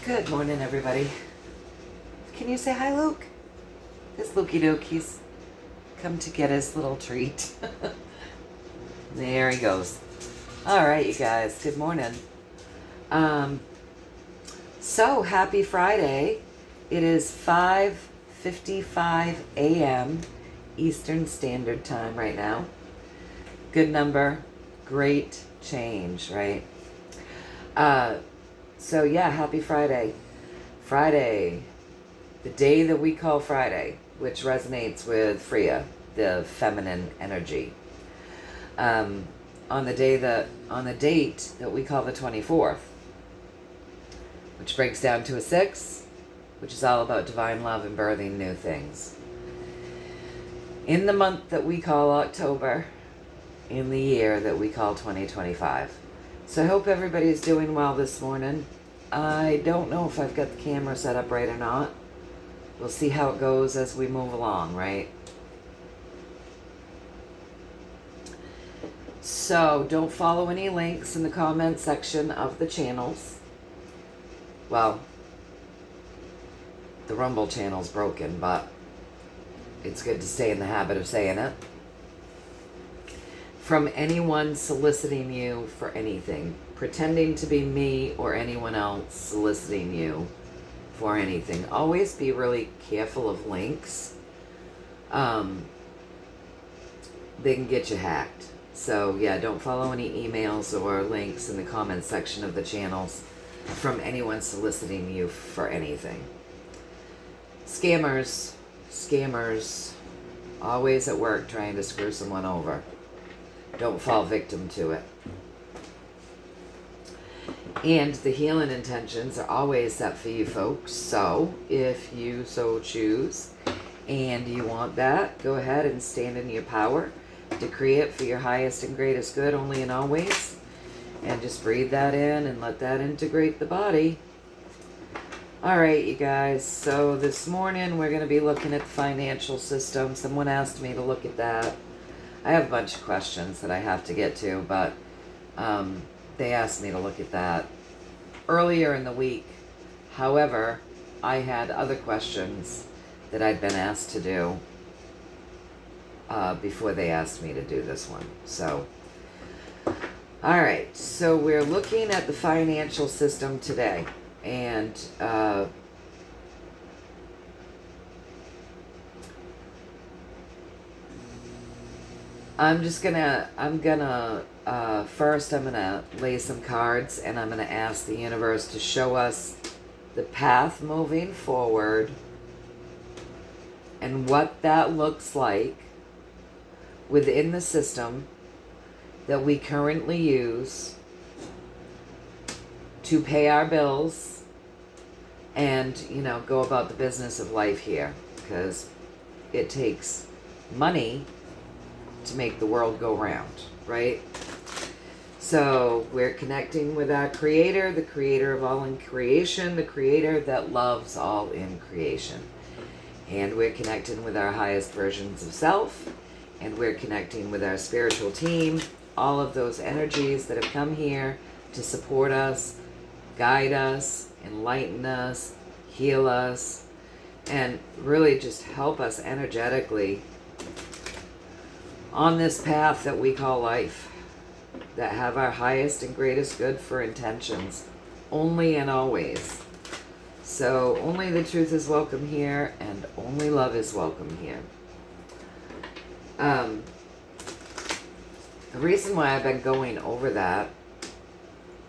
Good morning, everybody. Can you say hi, Luke? This Lukey Duke, he's come to get his little treat. There he goes. All right, you guys, good morning. So, happy Friday. It is 5:55 a.m. Eastern Standard Time right now. Good number, great change, right? So yeah, happy Friday. Friday, the day that we call Friday, which resonates with Freya, the feminine energy. On the date that we call the 24th, which breaks down to a 6, which is all about divine love and birthing new things. In the month that we call October, in the year that we call 2025. So I hope everybody's doing well this morning. I don't know if I've got the camera set up right or not. We'll see how it goes as we move along, right? So don't follow any links in the comment section of the channels. Well, the Rumble channel's broken, but it's good to stay in the habit of saying it. From anyone soliciting you for anything, pretending to be me or anyone else soliciting you for anything. Always be really careful of links. They can get you hacked. So yeah, don't follow any emails or links in the comments section of the channels from anyone soliciting you for anything. Scammers, always at work trying to screw someone over. Don't fall victim to it. And the healing intentions are always set for you folks. So if you so choose and you want that, go ahead and stand in your power. Decree it for your highest and greatest good only and always. And just breathe that in and let that integrate the body. All right, you guys. So this morning we're going to be looking at the financial system. Someone asked me to look at that. I have a bunch of questions that I have to get to, but they asked me to look at that earlier in the week. However, I had other questions that I'd been asked to do before they asked me to do this one. So, all right. So we're looking at the financial system today, and first I'm gonna lay some cards, and I'm gonna ask the universe to show us the path moving forward and what that looks like within the system that we currently use to pay our bills and, go about the business of life here, because it takes money to make the world go round, right? So we're connecting with our creator, the creator of all in creation, the creator that loves all in creation. And we're connecting with our highest versions of self, and we're connecting with our spiritual team, all of those energies that have come here to support us, guide us, enlighten us, heal us, and really just help us energetically on this path that we call life, that have our highest and greatest good for intentions, only and always. So only the truth is welcome here, and only love is welcome here. The reason why I've been going over that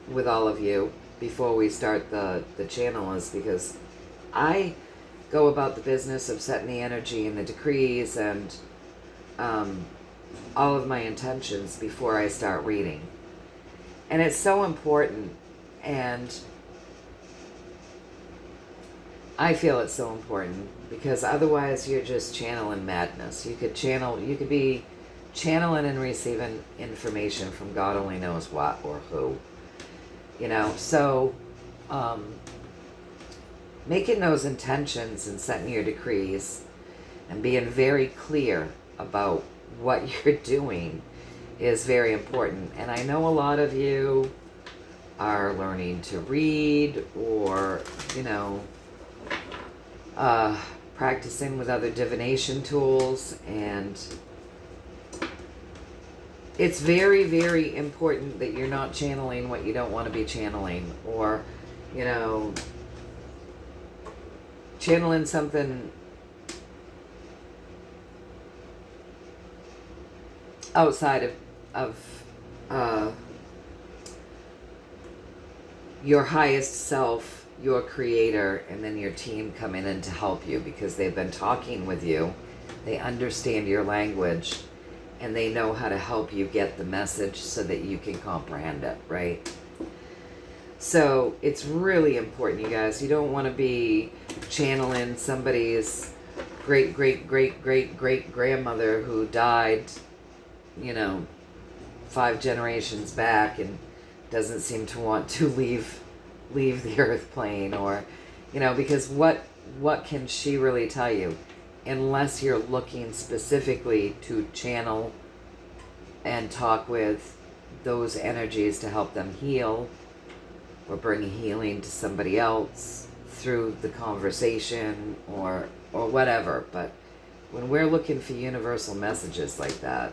with all of you before we start the channel is because I go about the business of setting the energy and the decrees and all of my intentions before I start reading. And it's so important, and I feel it's so important because otherwise you're just channeling madness. You could be channeling and receiving information from God only knows what or who. So making those intentions and setting your decrees and being very clear about what you're doing is very important. And I know a lot of you are learning to read, or, practicing with other divination tools. And it's very, very important that you're not channeling what you don't want to be channeling, or, channeling something outside of your highest self, your creator, and then your team coming in to help you because they've been talking with you. They understand your language and they know how to help you get the message so that you can comprehend it, right? So it's really important, you guys. You don't want to be channeling somebody's great, great, great, great, great grandmother who died, 5 generations back and doesn't seem to want to leave the earth plane, or, because what can she really tell you unless you're looking specifically to channel and talk with those energies to help them heal or bring healing to somebody else through the conversation or whatever. But when we're looking for universal messages like that,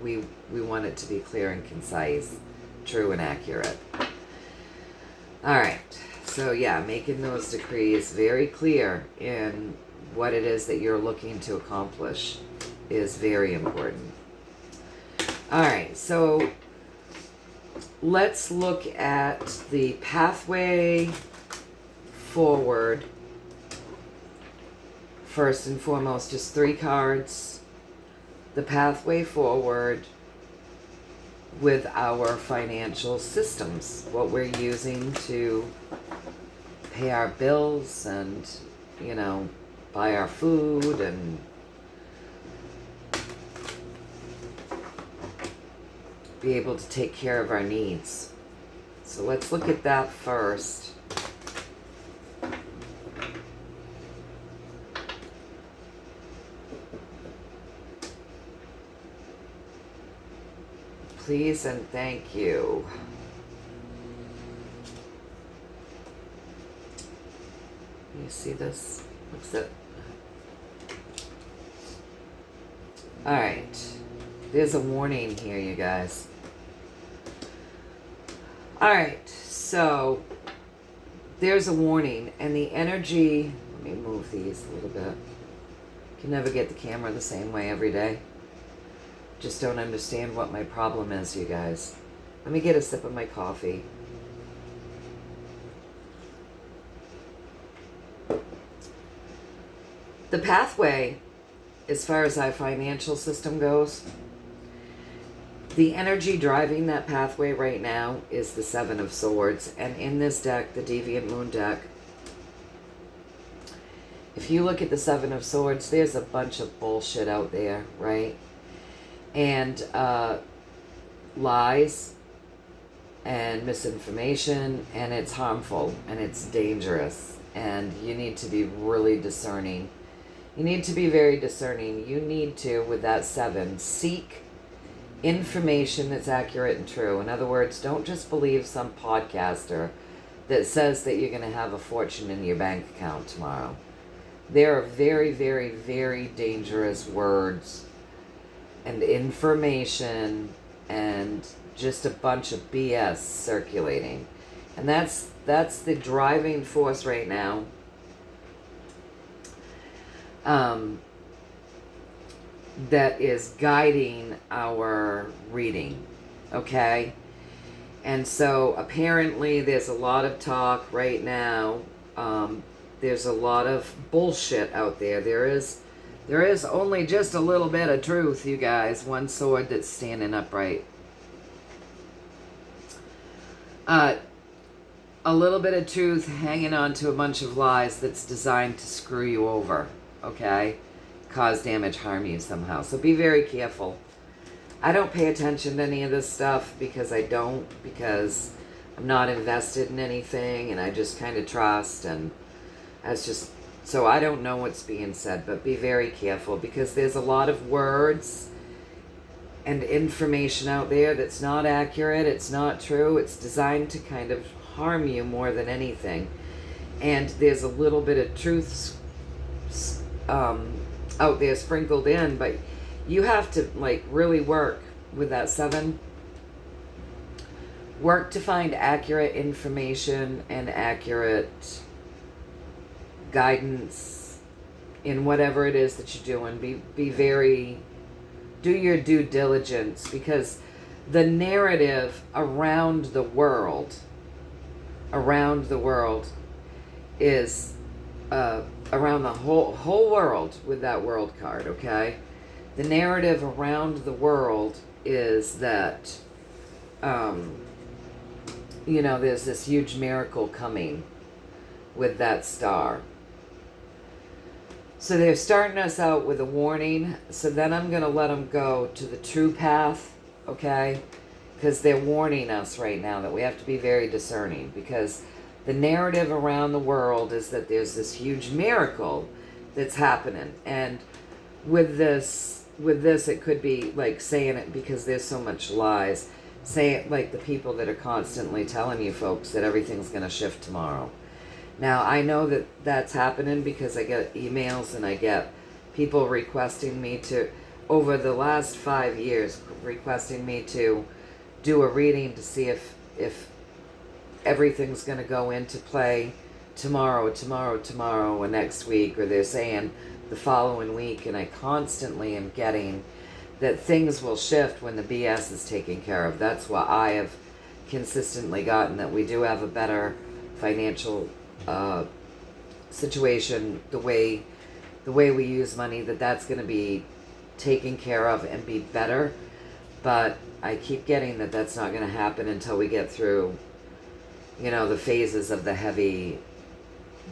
we want it to be clear and concise, true and accurate. All right. So yeah, making those decrees very clear in what it is that you're looking to accomplish is very important. All right. So let's look at the pathway forward. First and foremost, just 3 cards. The pathway forward with our financial systems, what we're using to pay our bills and, buy our food and be able to take care of our needs. So let's look at that first. Please and thank you. You see this? Looks it. All right. There's a warning here, you guys. All right. So there's a warning, and the energy. Let me move these a little bit. Can never get the camera the same way every day. Just don't understand what my problem is, you guys. Let me get a sip of my coffee. The pathway, as far as our financial system goes, the energy driving that pathway right now is the 7 of Swords. And in this deck, the Deviant Moon deck, if you look at the 7 of Swords, there's a bunch of bullshit out there, right? And lies and misinformation, and it's harmful and it's dangerous, and you need to be really discerning. You need to be very discerning. You need to, with that 7, seek information that's accurate and true. In other words, don't just believe some podcaster that says that you're going to have a fortune in your bank account tomorrow. There are very, very, very dangerous words and information and just a bunch of BS circulating. And that's the driving force right now. That is guiding our reading, okay? And so apparently there's a lot of talk right now. There's a lot of bullshit out there. There is only just a little bit of truth, you guys. One sword that's standing upright. A little bit of truth hanging on to a bunch of lies that's designed to screw you over, okay? Cause damage, harm you somehow. So be very careful. I don't pay attention to any of this stuff because I'm not invested in anything, and I just kind of trust, and that's just... So I don't know what's being said, but be very careful because there's a lot of words and information out there that's not accurate, it's not true, it's designed to kind of harm you more than anything. And there's a little bit of truth out there sprinkled in, but you have to like really work with that 7. Work to find accurate information and accurate guidance in whatever it is that you're doing. Do your due diligence, because the narrative around the world is around the whole world with that world card, okay? The narrative around the world is that there's this huge miracle coming with that star. So they're starting us out with a warning. So then I'm going to let them go to the true path, okay? Because they're warning us right now that we have to be very discerning, because the narrative around the world is that there's this huge miracle that's happening. And with this, it could be like saying it because there's so much lies. Say it like the people that are constantly telling you folks that everything's going to shift tomorrow. Now, I know that that's happening because I get emails and I get people requesting me to, over the last 5 years, requesting me to do a reading to see if everything's going to go into play tomorrow, or next week, or they're saying the following week, and I constantly am getting that things will shift when the BS is taken care of. That's what I have consistently gotten, that we do have a better financial situation, the way we use money, that's going to be taken care of and be better. But I keep getting that that's not going to happen until we get through, the phases of the heavy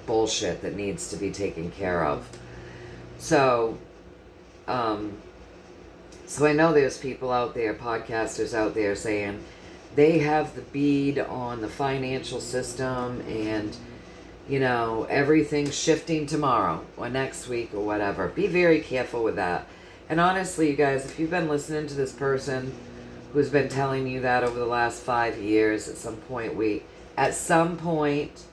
bullshit that needs to be taken care of. So I know there's people out there, podcasters out there, saying they have the bead on the financial system and, everything's shifting tomorrow or next week or whatever. Be very careful with that. And honestly, you guys, if you've been listening to this person who's been telling you that over the last 5 years, at some point,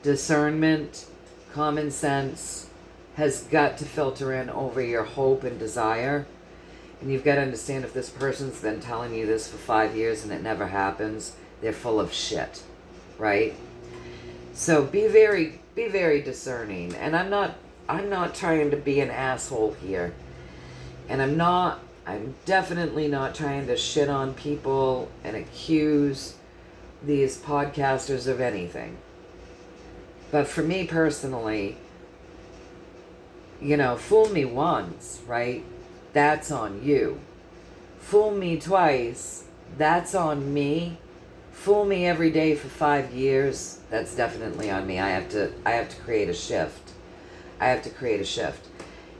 discernment, common sense has got to filter in over your hope and desire. And you've got to understand, if this person's been telling you this for 5 years and it never happens, they're full of shit, right? So be very discerning. And I'm not trying to be an asshole here. And I'm definitely not trying to shit on people and accuse these podcasters of anything. But for me personally, fool me once, right? That's on you. Fool me twice, that's on me. Fool me every day for 5 years, that's definitely on me. I have to create a shift.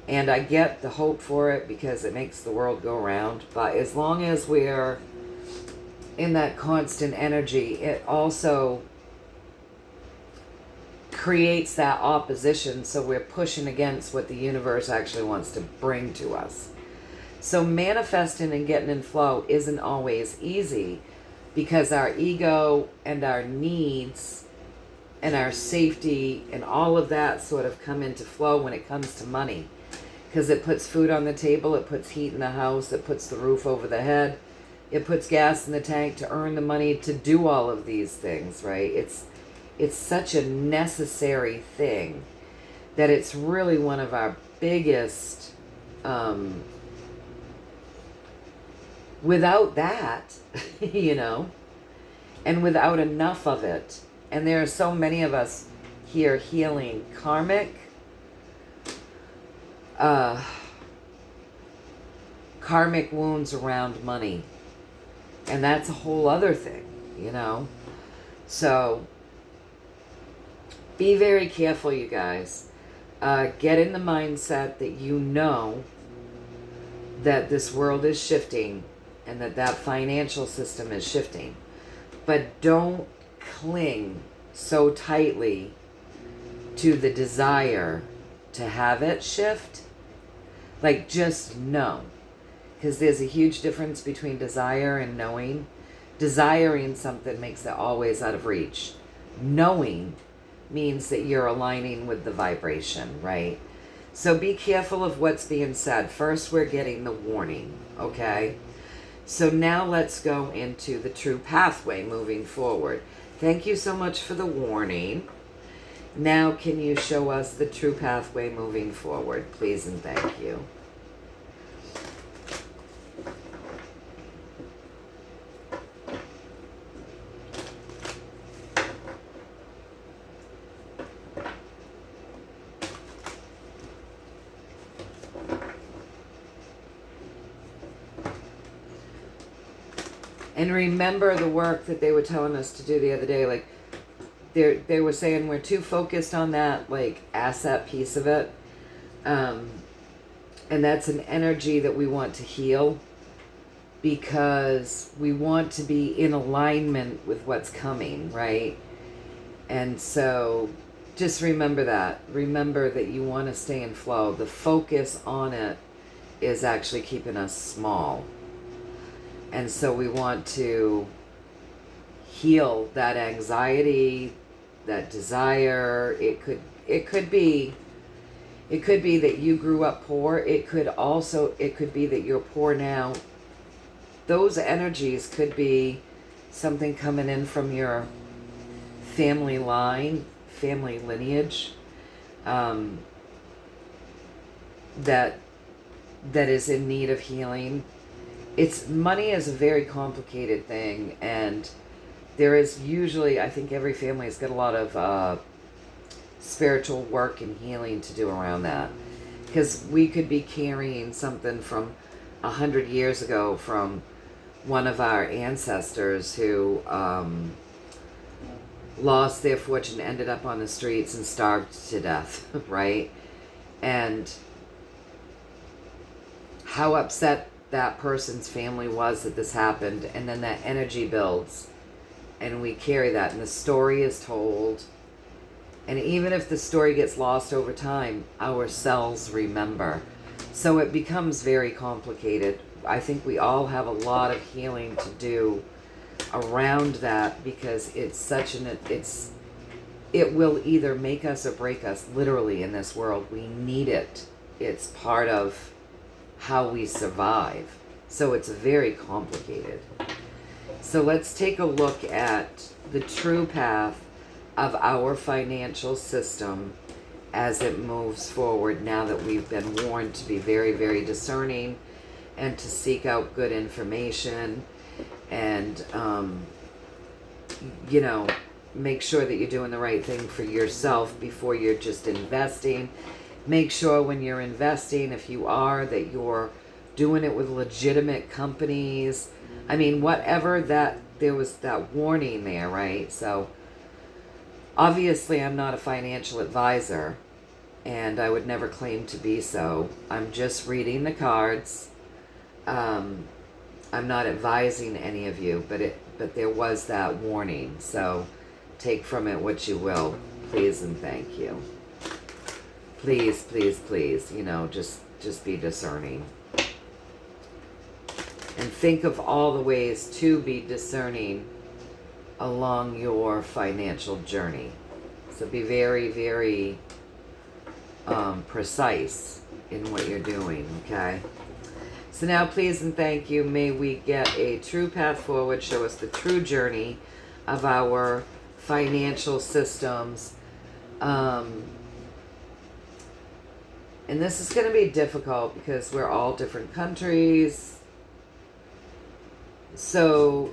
And I get the hope for it because it makes the world go round. But as long as we're in that constant energy, it also creates that opposition. So we're pushing against what the universe actually wants to bring to us. So manifesting and getting in flow isn't always easy, because our ego and our needs and our safety and all of that sort of come into flow when it comes to money. Because it puts food on the table, it puts heat in the house, it puts the roof over the head, it puts gas in the tank to earn the money to do all of these things, right? It's such a necessary thing that it's really one of our biggest, without that, and without enough of it. And there are so many of us here healing karmic wounds around money. And that's a whole other thing, So be very careful, you guys. Get in the mindset that that this world is shifting and that financial system is shifting. But don't cling so tightly to the desire to have it shift. Like, just know. Because there's a huge difference between desire and knowing. Desiring something makes it always out of reach. Knowing means that you're aligning with the vibration, right? So be careful of what's being said. First, we're getting the warning, okay? So now let's go into the true pathway moving forward. Thank you so much for the warning. Now, can you show us the true pathway moving forward, please and thank you. And remember the work that they were telling us to do the other day. Like, they were saying we're too focused on that, like, asset piece of it. And that's an energy that we want to heal, because we want to be in alignment with what's coming, right? And so just remember that. Remember that you want to stay in flow. The focus on it is actually keeping us small. And so we want to heal that anxiety, that desire. It could be that you grew up poor. It could be that you're poor now. Those energies could be something coming in from your family line, family lineage, that is in need of healing. Money is a very complicated thing, and there is usually, I think every family has got a lot of spiritual work and healing to do around that, because we could be carrying something from 100 years ago from one of our ancestors who lost their fortune, ended up on the streets and starved to death, right? And how upset that person's family was that this happened, and then that energy builds, and we carry that, and the story is told. And even if the story gets lost over time, our cells remember. So it becomes very complicated. I think we all have a lot of healing to do around that, because it's such it will either make us or break us, literally, in this world. We need it. It's part of how we survive. So it's very complicated. So let's take a look at the true path of our financial system as it moves forward, now that we've been warned to be very, very discerning and to seek out good information, and make sure that you're doing the right thing for yourself before you're just investing. Make sure when you're investing, if you are, that you're doing it with legitimate companies. I mean, whatever that, there was that warning there, right? So obviously I'm not a financial advisor, and I would never claim to be so. I'm just reading the cards. I'm not advising any of you, but there was that warning. So take from it what you will, please and thank you. Please, please, please, just be discerning. And think of all the ways to be discerning along your financial journey. So be very, very precise in what you're doing, okay? So now, please and thank you, may we get a true path forward. Show us the true journey of our financial systems. And this is going to be difficult because we're all different countries. So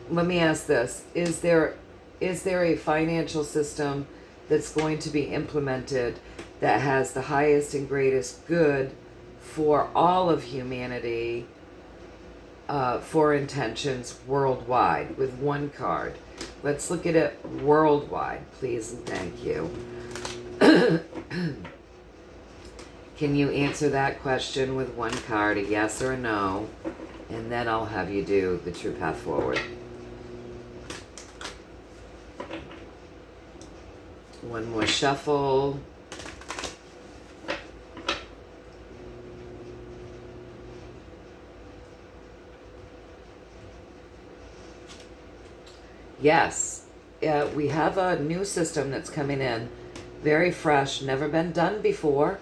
let me ask this. Is there a financial system that's going to be implemented that has the highest and greatest good for all of humanity, for intentions worldwide, with one card? Let's look at it worldwide, please and thank you. Can you answer that question with one card, a yes or a no? And then I'll have you do the true path forward. One more shuffle. Yes, we have a new system that's coming in, very fresh, never been done before,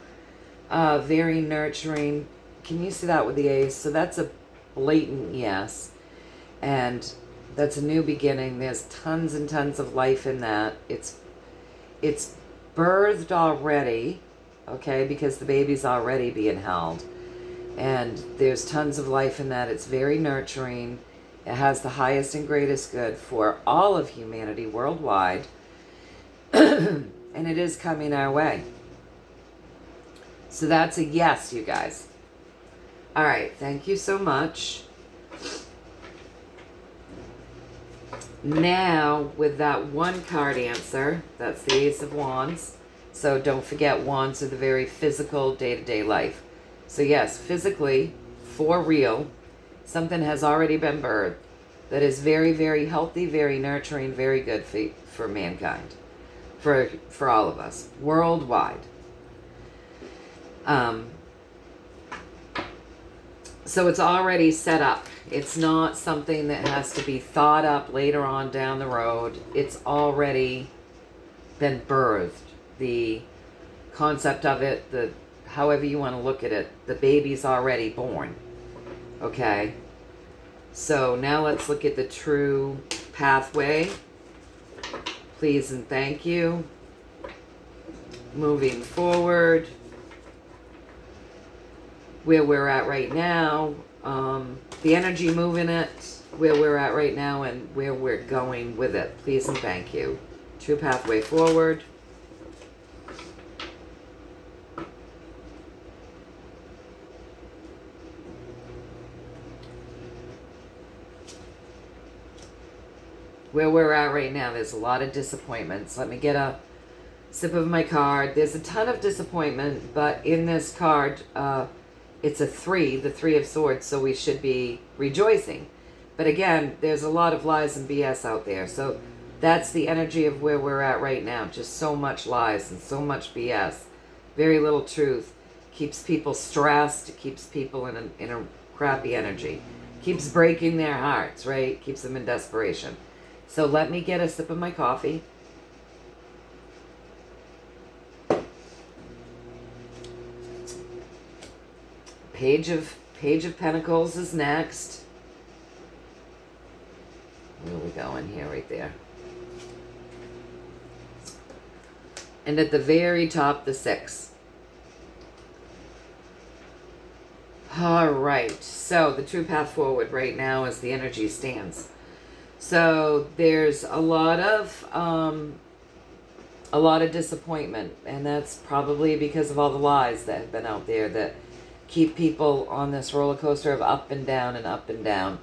very nurturing. Can you see that with the A's? So that's a blatant yes. And that's a new beginning. There's tons and tons of life in that. It's birthed already, okay, because the baby's already being held. And there's tons of life in that. It's very nurturing. It has the highest and greatest good for all of humanity worldwide. And it is coming our way. So that's a yes, you guys. All right, thank you so much. Now, with that one card answer, that's the Ace of Wands. So don't forget, wands are the very physical day-to-day life. So yes, physically, for real, something has already been birthed that is very, very healthy, very nurturing, very good for mankind, for all of us, worldwide. So it's already set up. It's not something that has to be thought up later on down the road. It's already been birthed. The concept of it, however you want to look at it, the baby's already born. Okay? So now let's look at the true pathway. Please and thank you. Moving forward. Where we're at right now. The energy moving it. Where we're at right now and where we're going with it. Please and thank you. True pathway forward. Where we're at right now, there's a lot of disappointments. Let me get a sip of my card. There's a ton of disappointment, but in this card, it's a 3, the 3 of Swords, so we should be rejoicing. But again, there's a lot of lies and BS out there, so that's the energy of where we're at right now. Just so much lies and so much BS. Very little truth. Keeps people stressed, keeps people in a crappy energy. Keeps breaking their hearts, right? Keeps them in desperation. So let me get a sip of my coffee. Page of Pentacles is next. Where are we going here? Right there. And at the very top, the 6. All right. So the true path forward right now as the energy stands. So there's a lot of disappointment, and that's probably because of all the lies that have been out there that keep people on this roller coaster of up and down and up and down.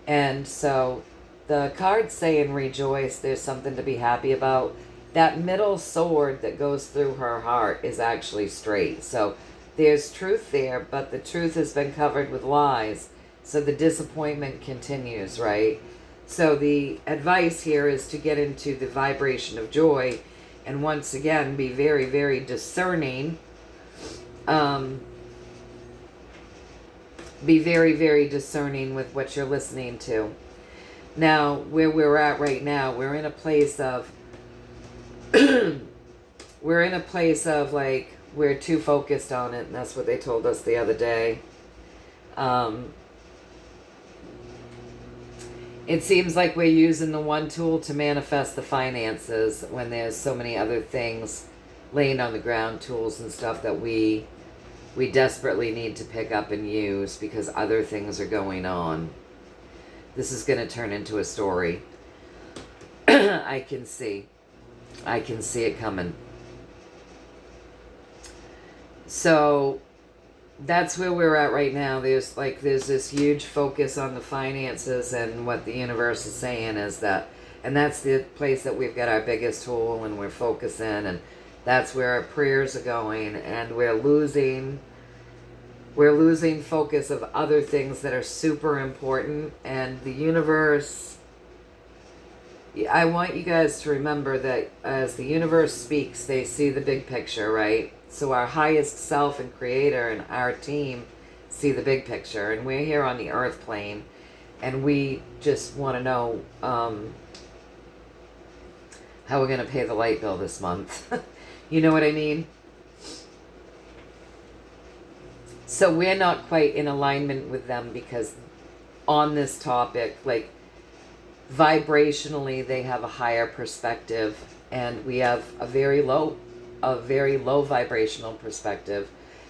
And so the cards saying rejoice, there's something to be happy about. That middle sword that goes through her heart is actually straight. So there's truth there, but the truth has been covered with lies. So the disappointment continues, right? So the advice here is to get into the vibration of joy and once again be very, very discerning. Be very, very discerning with what you're listening to. Now, where we're at right now, we're in a place of like we're too focused on it, and that's what they told us the other day. It seems like we're using the one tool to manifest the finances when there's so many other things laying on the ground, tools and stuff that we desperately need to pick up and use because other things are going on. This is going to turn into a story. I can see it coming. So that's where we're at right now. There's this huge focus on the finances, and what the universe is saying is that, and that's the place that we've got our biggest tool and we're focusing, and that's where our prayers are going, and we're losing focus of other things that are super important. And the universe, I want you guys to remember that as the universe speaks, they see the big picture, right? So our highest self and creator and our team see the big picture, and we're here on the earth plane, and we just want to know how we're going to pay the light bill this month. You know what I mean? So we're not quite in alignment with them because on this topic, like vibrationally, they have a higher perspective and we have a very low vibrational perspective,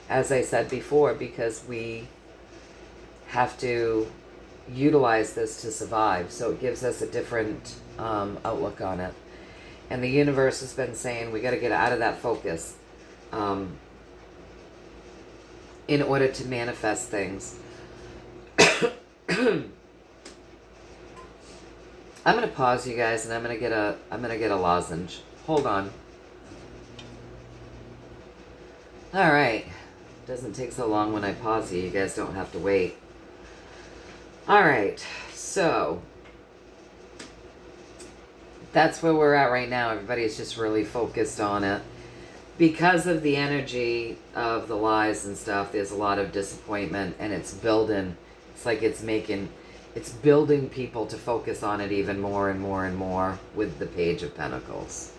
as I said before, because we have to utilize this to survive. So it gives us a different outlook on it. And the universe has been saying we got to get out of that focus in order to manifest things. I'm gonna pause, you guys, and I'm gonna get a lozenge. Hold on. All right. Doesn't take so long when I pause you. You guys don't have to wait. All right. So that's where we're at right now. Everybody's just really focused on it. Because of the energy of the lies and stuff, there's a lot of disappointment, and it's building. It's like it's building people to focus on it even more and more and more with the Page of Pentacles,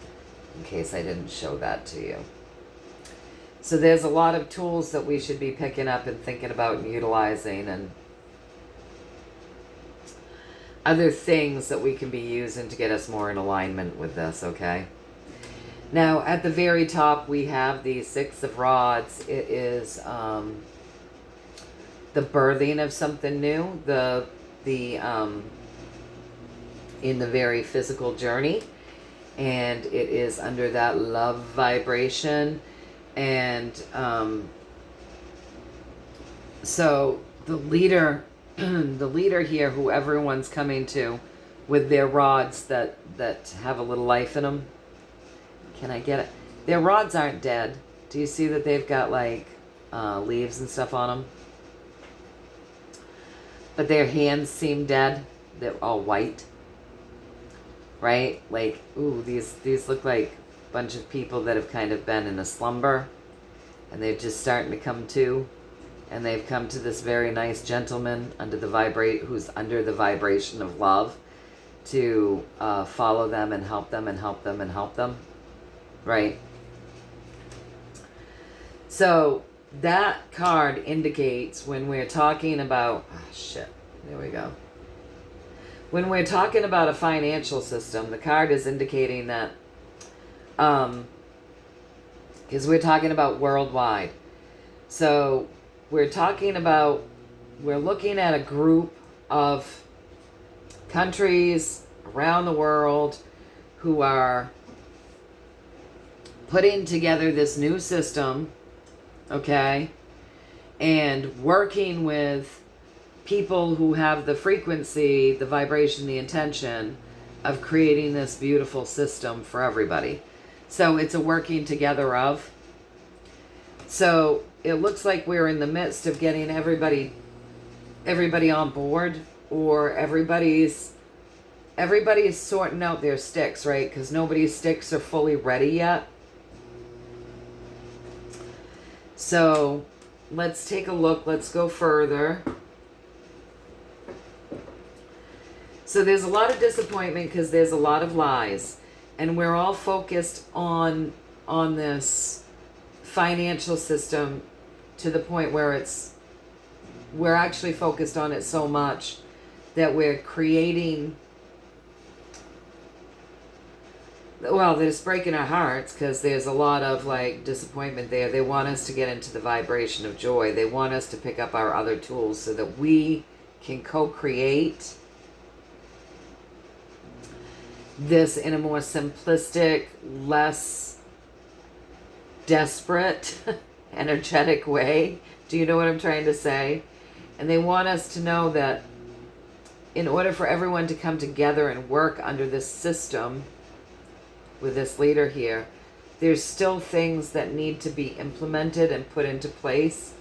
in case I didn't show that to you. So there's a lot of tools that we should be picking up and thinking about and utilizing, and other things that we can be using to get us more in alignment with this, okay? Now, at the very top, we have the Six of Rods. It is the birthing of something new, in the very physical journey, and it is under that love vibration. And so the leader here, who everyone's coming to with their rods that have a little life in them. Can I get it? Their rods aren't dead. Do you see that they've got like leaves and stuff on them? But their hands seem dead. They're all white. Right? Like, ooh, these look like a bunch of people that have kind of been in a slumber. And they're just starting to come to. And they've come to this very nice gentleman who's under the vibration of love to follow them and help them and help them and help them. Right? So that card indicates when we're talking about, there we go. When we're talking about a financial system, the card is indicating that, because we're talking about worldwide. So we're looking at a group of countries around the world who are putting together this new system, okay, and working with people who have the frequency, the vibration, the intention of creating this beautiful system for everybody. So it's a working together of. So it looks like we're in the midst of getting everybody on board, or everybody's sorting out their sticks, right? Because nobody's sticks are fully ready yet. So let's take a look. Let's go further. So there's a lot of disappointment because there's a lot of lies. And we're all focused on this financial system to the point where we're actually focused on it so much that we're creating, well, they're just breaking our hearts because there's a lot of like disappointment there. They want us to get into the vibration of joy. They want us to pick up our other tools so that we can co-create this in a more simplistic, less desperate, energetic way. Do you know what I'm trying to say? And they want us to know that in order for everyone to come together and work under this system with this leader here, there's still things that need to be implemented and put into place.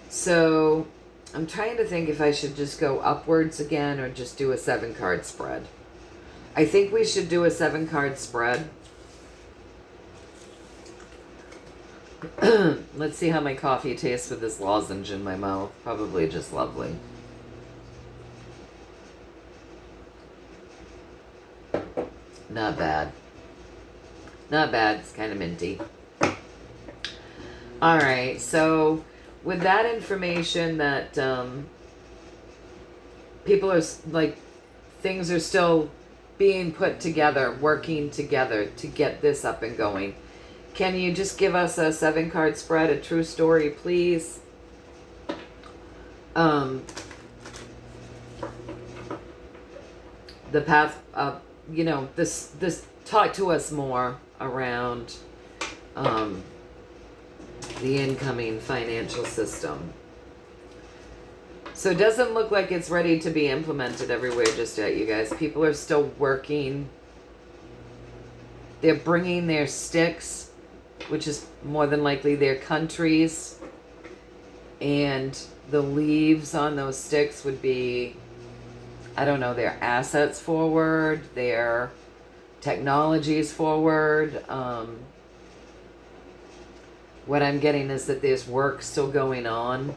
So I'm trying to think if I should just go upwards again or just do a 7-card spread. I think we should do a 7-card spread. Let's see how my coffee tastes with this lozenge in my mouth. Probably just lovely. Not bad. Not bad. It's kind of minty. All right. So with that information that people are like, things are still being put together, working together to get this up and going. Can you just give us a 7-card spread, a true story, please? The path, you know, this talk to us more around the incoming financial system. So it doesn't look like it's ready to be implemented everywhere just yet, you guys. People are still working. They're bringing their sticks, which is more than likely their countries. And the leaves on those sticks would be, I don't know, their assets forward, their technologies forward. What I'm getting is that there's work still going on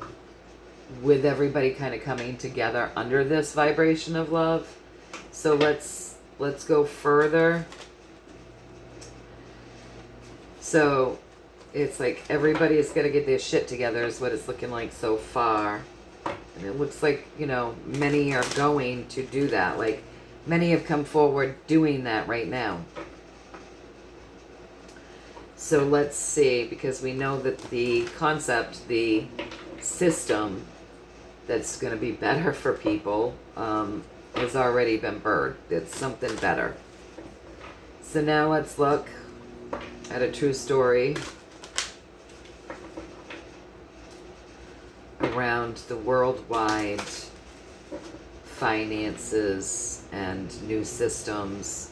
with everybody kind of coming together under this vibration of love. So let's go further. So it's like everybody's got to get their shit together is what it's looking like so far. And it looks like, you know, many are going to do that. Like many have come forward doing that right now. So let's see, because we know that the concept, the system that's going to be better for people has already been birthed. It's something better. So now let's look at a true story around the worldwide finances and new systems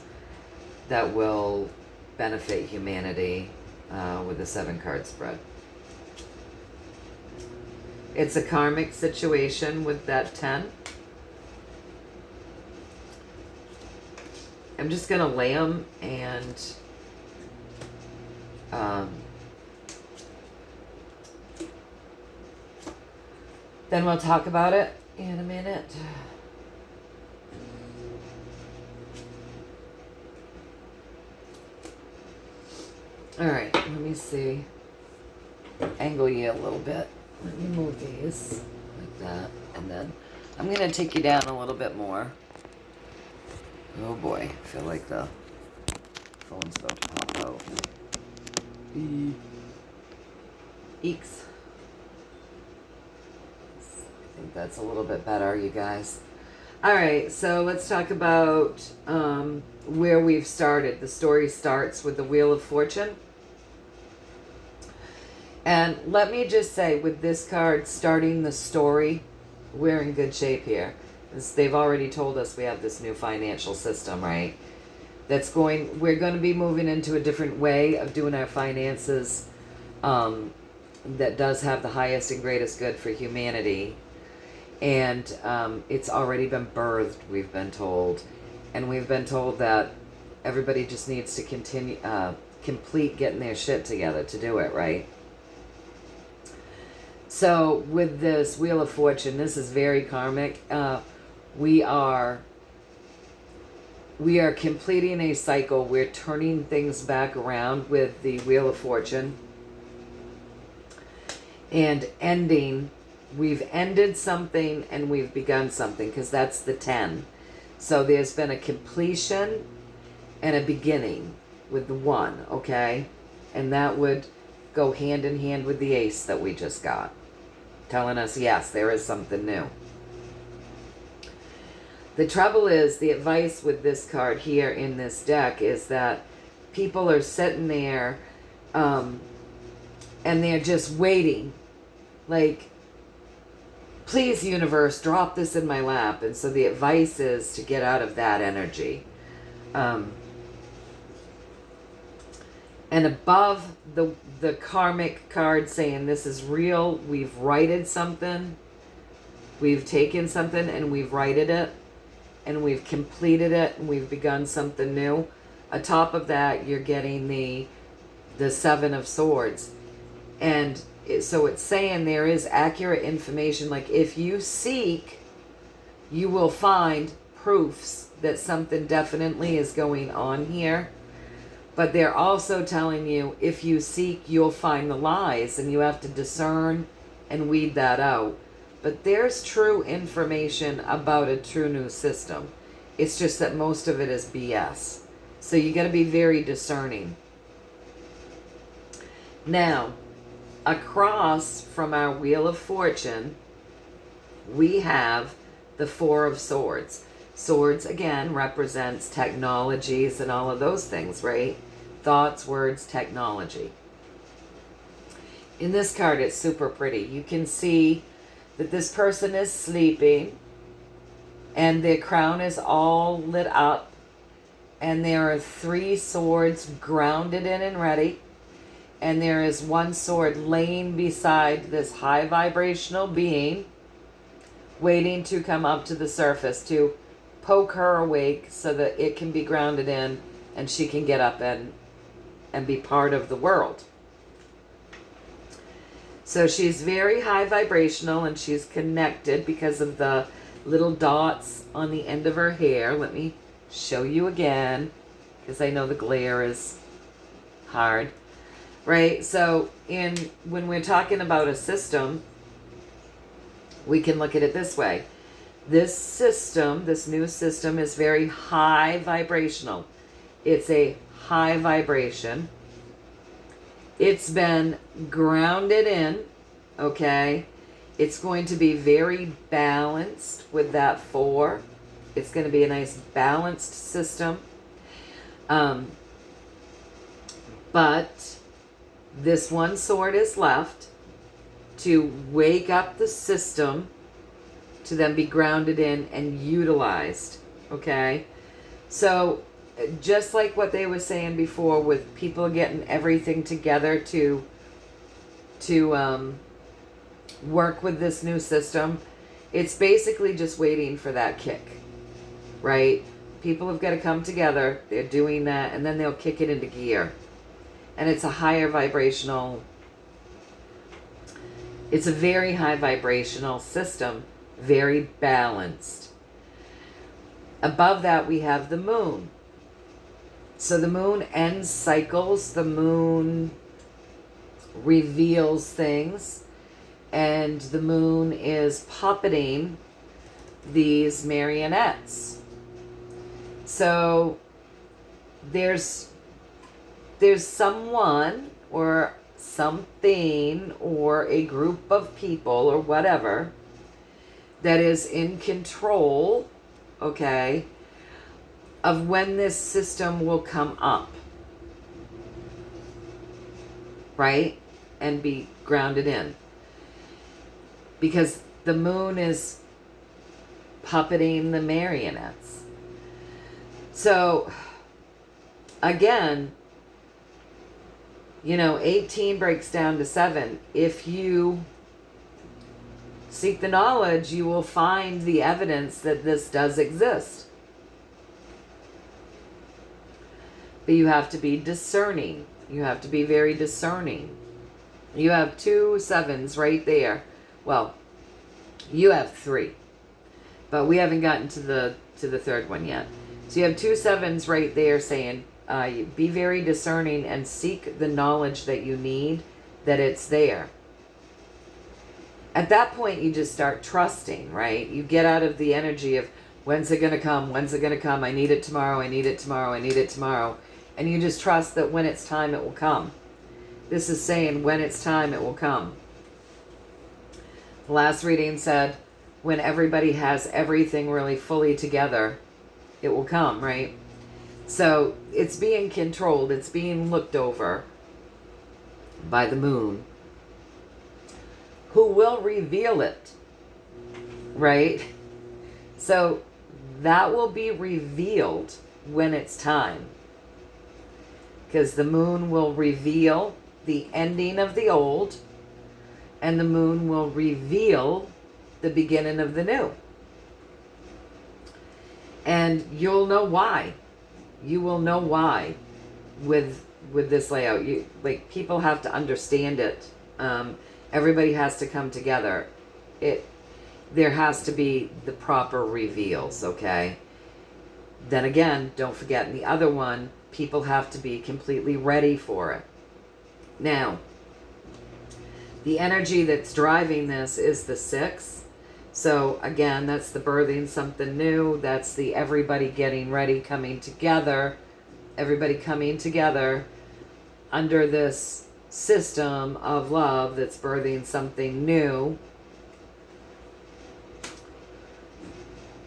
that will benefit humanity with a 7-card spread. It's a karmic situation with that 10. I'm just going to lay them and then we'll talk about it in a minute. All right, let me see. Angle you a little bit. Let me move these like that. And then I'm going to take you down a little bit more. Oh boy, I feel like the phone's about to pop out. Eeks. I think that's a little bit better, you guys. All right, so let's talk about where we've started. The story starts with the Wheel of Fortune. And let me just say, with this card starting the story, we're in good shape here. They've already told us we have this new financial system, right? We're going to be moving into a different way of doing our finances that does have the highest and greatest good for humanity. And it's already been birthed, we've been told. And we've been told that everybody just needs to complete getting their shit together to do it, right? So with this Wheel of Fortune, this is very karmic. We are completing a cycle. We're turning things back around with the Wheel of Fortune. And ending. We've ended something and we've begun something, because that's the 10. So there's been a completion and a beginning with the 1, okay? And that would go hand in hand with the Ace that we just got, telling us, yes, there is something new. The trouble is, the advice with this card here in this deck is that people are sitting there and they're just waiting. Like, please, universe, drop this in my lap. And so the advice is to get out of that energy. And above the karmic card saying this is real, we've righted something. We've taken something and we've righted it. And we've completed it and we've begun something new. Atop of that, you're getting the 7 of Swords. And so it's saying there is accurate information. Like, if you seek, you will find proofs that something definitely is going on here. But they're also telling you, if you seek, you'll find the lies, and you have to discern and weed that out. But there's true information about a true new system. It's just that most of it is BS. So you got to be very discerning. Now, across from our Wheel of Fortune, we have the Four of Swords. Swords, again, represents technologies and all of those things, right? Thoughts, words, technology. In this card, it's super pretty. You can see that this person is sleeping and their crown is all lit up, and there are 3 swords grounded in and ready, and there is 1 sword laying beside this high vibrational being, waiting to come up to the surface to poke her awake so that it can be grounded in and she can get up and be part of the world. So she's very high vibrational, and she's connected because of the little dots on the end of her hair. Let me show you again, because I know the glare is hard. Right? So when we're talking about a system, we can look at it this way. This system, this new system, is very high vibrational. It's a high vibration. It's been grounded in, okay? It's going to be very balanced with that 4. It's going to be a nice balanced system. But this 1 sword is left to wake up the system to then be grounded in and utilized, okay? So just like what they were saying before with people getting everything together to work with this new system, it's basically just waiting for that kick, right? People have got to come together. They're doing that, and then they'll kick it into gear. And it's a higher vibrational, it's a very high vibrational system, very balanced. Above that, we have the moon. So the moon ends cycles, the moon reveals things, and the moon is puppeting these marionettes. So there's someone or something or a group of people or whatever that is in control, okay, of when this system will come up, right, and be grounded in. Because the moon is puppeting the marionettes. So, again, 18 breaks down to 7. If you seek the knowledge, you will find the evidence that this does exist. But you have to be discerning. You have to be very discerning. You have 2 7s right there. Well, you have 3. But we haven't gotten to the 3rd one yet. So you have 2 7s right there saying, be very discerning and seek the knowledge that you need, that it's there. At that point, you just start trusting, right? You get out of the energy of, when's it going to come? When's it going to come? I need it tomorrow. I need it tomorrow. I need it tomorrow. And you just trust that when it's time, it will come. This is saying, when it's time, it will come. The last reading said, when everybody has everything really fully together, it will come, right? So it's being controlled. It's being looked over by the moon, who will reveal it, right? So that will be revealed when it's time. Because the moon will reveal the ending of the old, and the moon will reveal the beginning of the new. And you'll know why. You will know why with this layout. People have to understand it. Everybody has to come together. There has to be the proper reveals, okay? Then again, don't forget in the other one, people have to be completely ready for it. Now, the energy that's driving this is the 6. So again, that's the birthing something new. That's the everybody getting ready, coming together. Everybody coming together under this system of love that's birthing something new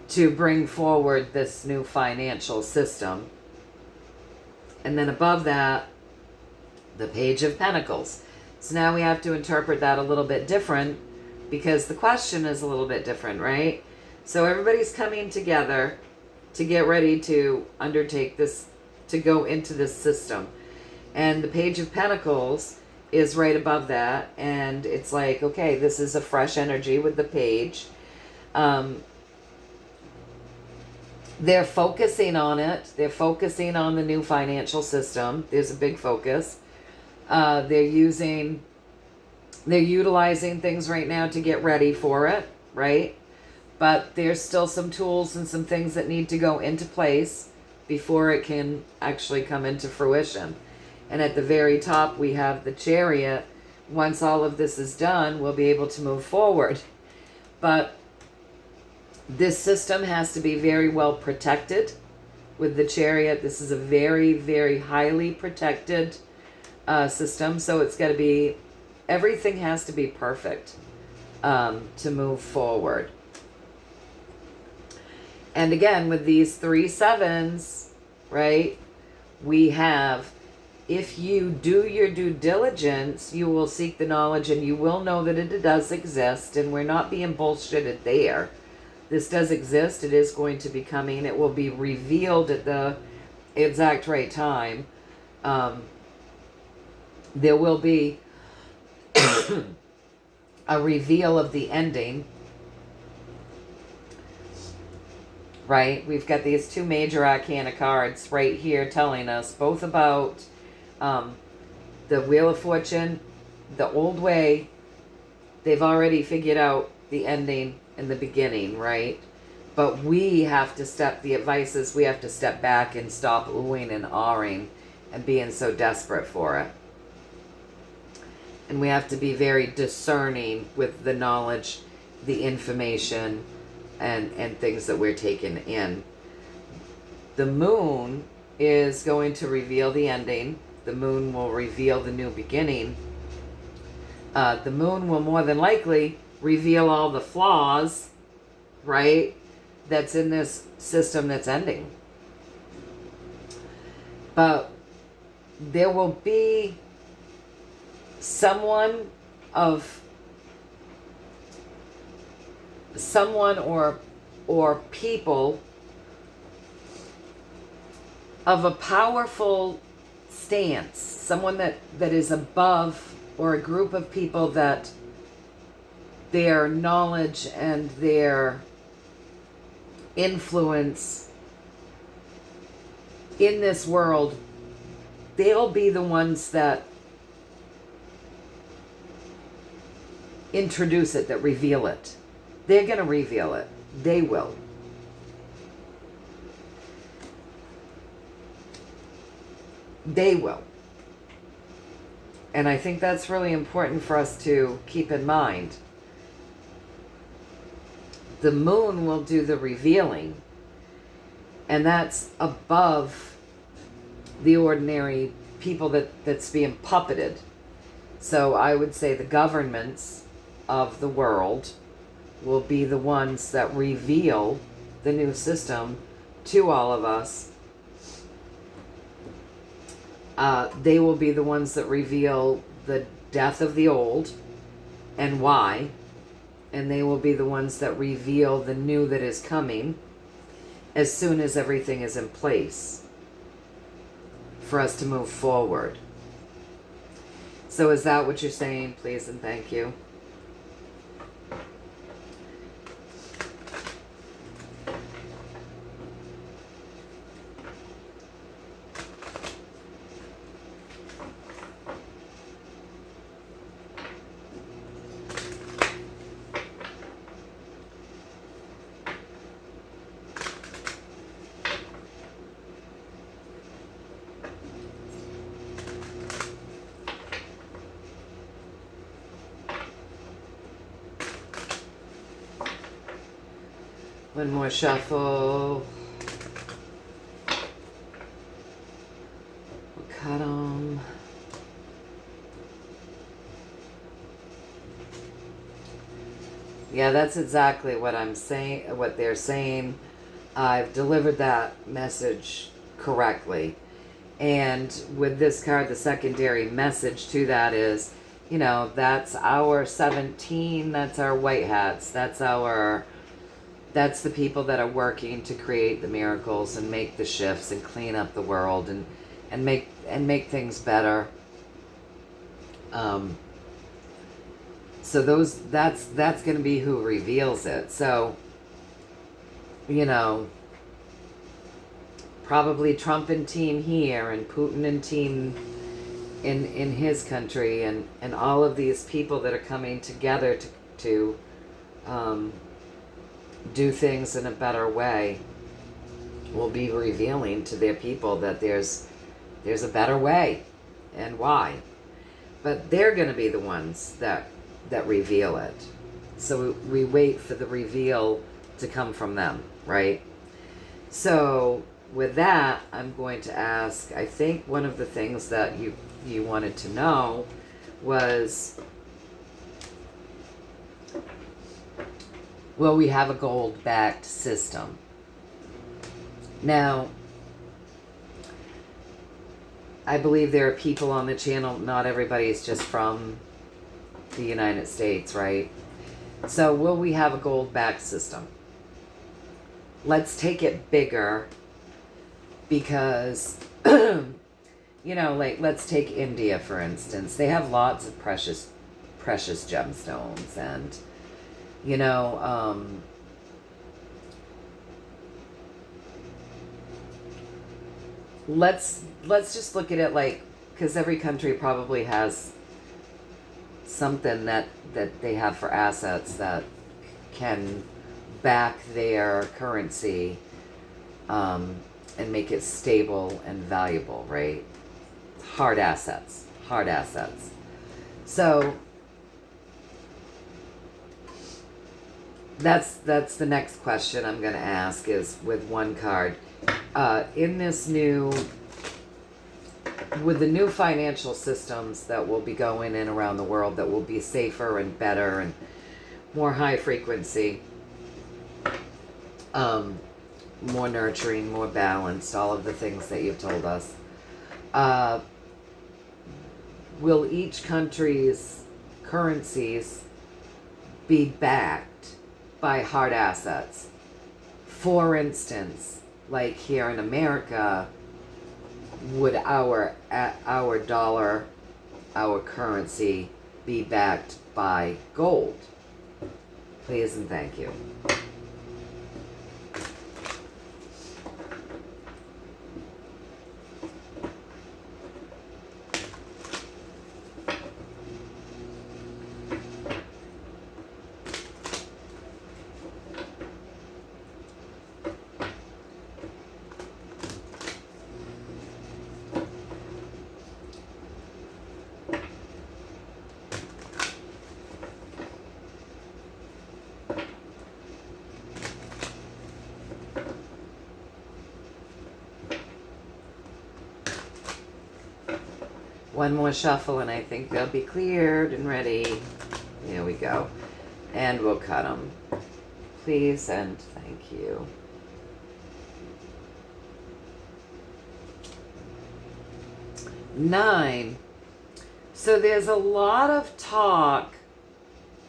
to bring forward this new financial system. And then above that, the Page of Pentacles. So now we have to interpret that a little bit different because the question is a little bit different, right? So everybody's coming together to get ready to undertake this, to go into this system. And the Page of Pentacles is right above that. And it's like, okay, this is a fresh energy with the page. They're focusing on it. They're focusing on the new financial system. There's a big focus. They're utilizing things right now to get ready for it, right? But there's still some tools and some things that need to go into place before it can actually come into fruition. And at the very top, we have the Chariot. Once all of this is done, we'll be able to move forward. But this system has to be very well protected with the Chariot. This is a very, very highly protected system. So it's got to be, everything has to be perfect to move forward. And again, with these 3 7s, right, we have, if you do your due diligence, you will seek the knowledge and you will know that it does exist. And we're not being bullshitted there. This does exist. It is going to be coming. It will be revealed at the exact right time. There will be a reveal of the ending. Right? We've got these 2 major arcana cards right here telling us both about the Wheel of Fortune, the old way. They've already figured out the ending and the beginning, right? But we have to the advice is we have to step back and stop oohing and ahhing and being so desperate for it. And we have to be very discerning with the knowledge, the information, and things that we're taking in. The moon is going to reveal the ending. The moon will reveal the new beginning. The moon will more than likely reveal all the flaws, right, that's in this system that's ending. But there will be someone or people of a powerful stance, someone that is above, or a group of people that their knowledge and their influence in this world, they'll be the ones that introduce it, that reveal it. They're going to reveal it. They will. They will. And I think that's really important for us to keep in mind. The moon will do the revealing, and that's above the ordinary people that's being puppeted. So I would say the governments of the world will be the ones that reveal the new system to all of us. They will be the ones that reveal the death of the old and why. And they will be the ones that reveal the new that is coming as soon as everything is in place for us to move forward. So is that what you're saying? Please and thank you. One more shuffle. We'll cut them. Yeah, that's exactly what I'm saying, what they're saying. I've delivered that message correctly. And with this card, the secondary message to that is, you know, that's our 17, that's our white hats, that's the people that are working to create the miracles and make the shifts and clean up the world and make things better. So that's going to be who reveals it. So, you know, probably Trump and team here and Putin and team in his country and all of these people that are coming together to do things in a better way will be revealing to their people that there's a better way and why. But they're going to be the ones that reveal it. So we wait for the reveal to come from them, right? So with that, I'm going to ask, I think one of the things that you wanted to know was, will we have a gold-backed system? Now, I believe there are people on the channel, not everybody is just from the United States, right? So will we have a gold-backed system? Let's take it bigger because, you know, like let's take India, for instance. They have lots of precious gemstones and, you know, let's just look at it like, because every country probably has something that they have for assets that can back their currency and make it stable and valuable, right? Hard assets. So that's the next question I'm going to ask is with one card. With the new financial systems that will be going in around the world that will be safer and better and more high frequency, more nurturing, more balanced, all of the things that you've told us, will each country's currencies be backed by hard assets? For instance, like here in America, would our dollar, our currency, be backed by gold? Please and thank you. One more shuffle and I think they'll be cleared and ready. There we go. And we'll cut them. Please and thank you. Nine. So there's a lot of talk.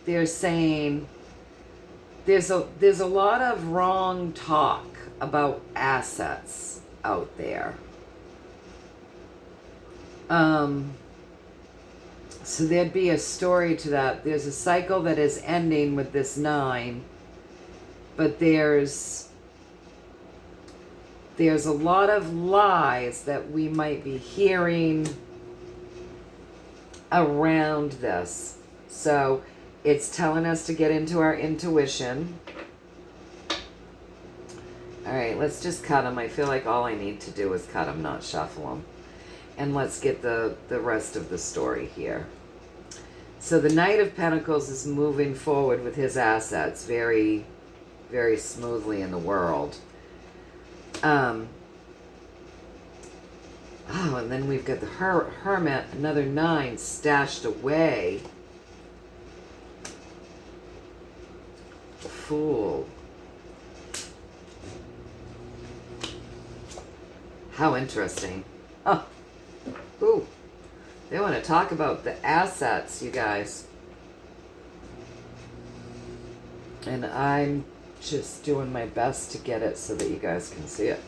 They're saying there's a lot of wrong talk about assets out there. So there'd be a story to that. There's a cycle that is ending with this 9, but there's a lot of lies that we might be hearing around this. So it's telling us to get into our intuition. All right, let's just cut them. I feel like all I need to do is cut them, not shuffle them. And let's get the rest of the story here. So the Knight of Pentacles is moving forward with his assets very, very smoothly in the world. Oh, and then we've got the Hermit, another 9 stashed away. Fool. How interesting. Oh, ooh. They want to talk about the assets, you guys. And I'm just doing my best to get it so that you guys can see it.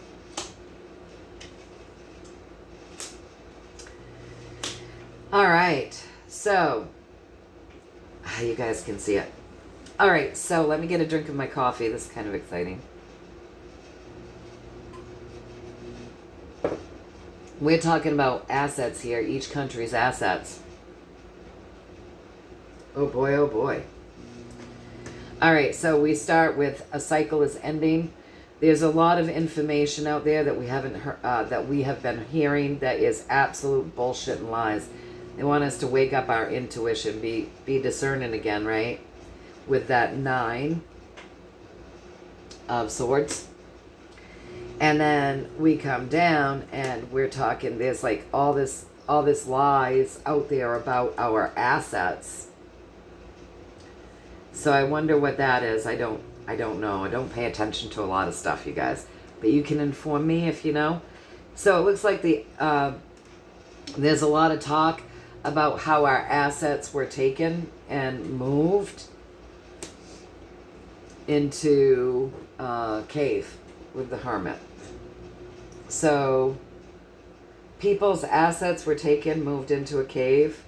All right, so you guys can see it. All right, so let me get a drink of my coffee. This is kind of exciting. We're talking about assets here, each country's assets. Oh boy, oh boy. All right, so we start with a cycle is ending. There's a lot of information out there that we haven't heard, that we have been hearing that is absolute bullshit and lies. They want us to wake up our intuition, be discerning again, right? With that 9 of swords. And then we come down and we're talking, there's like all this lies out there about our assets. So I wonder what that is. I don't know. I don't pay attention to a lot of stuff, you guys. But you can inform me if you know. So it looks like there's a lot of talk about how our assets were taken and moved into a cave with the Hermit. So people's assets were taken, moved into a cave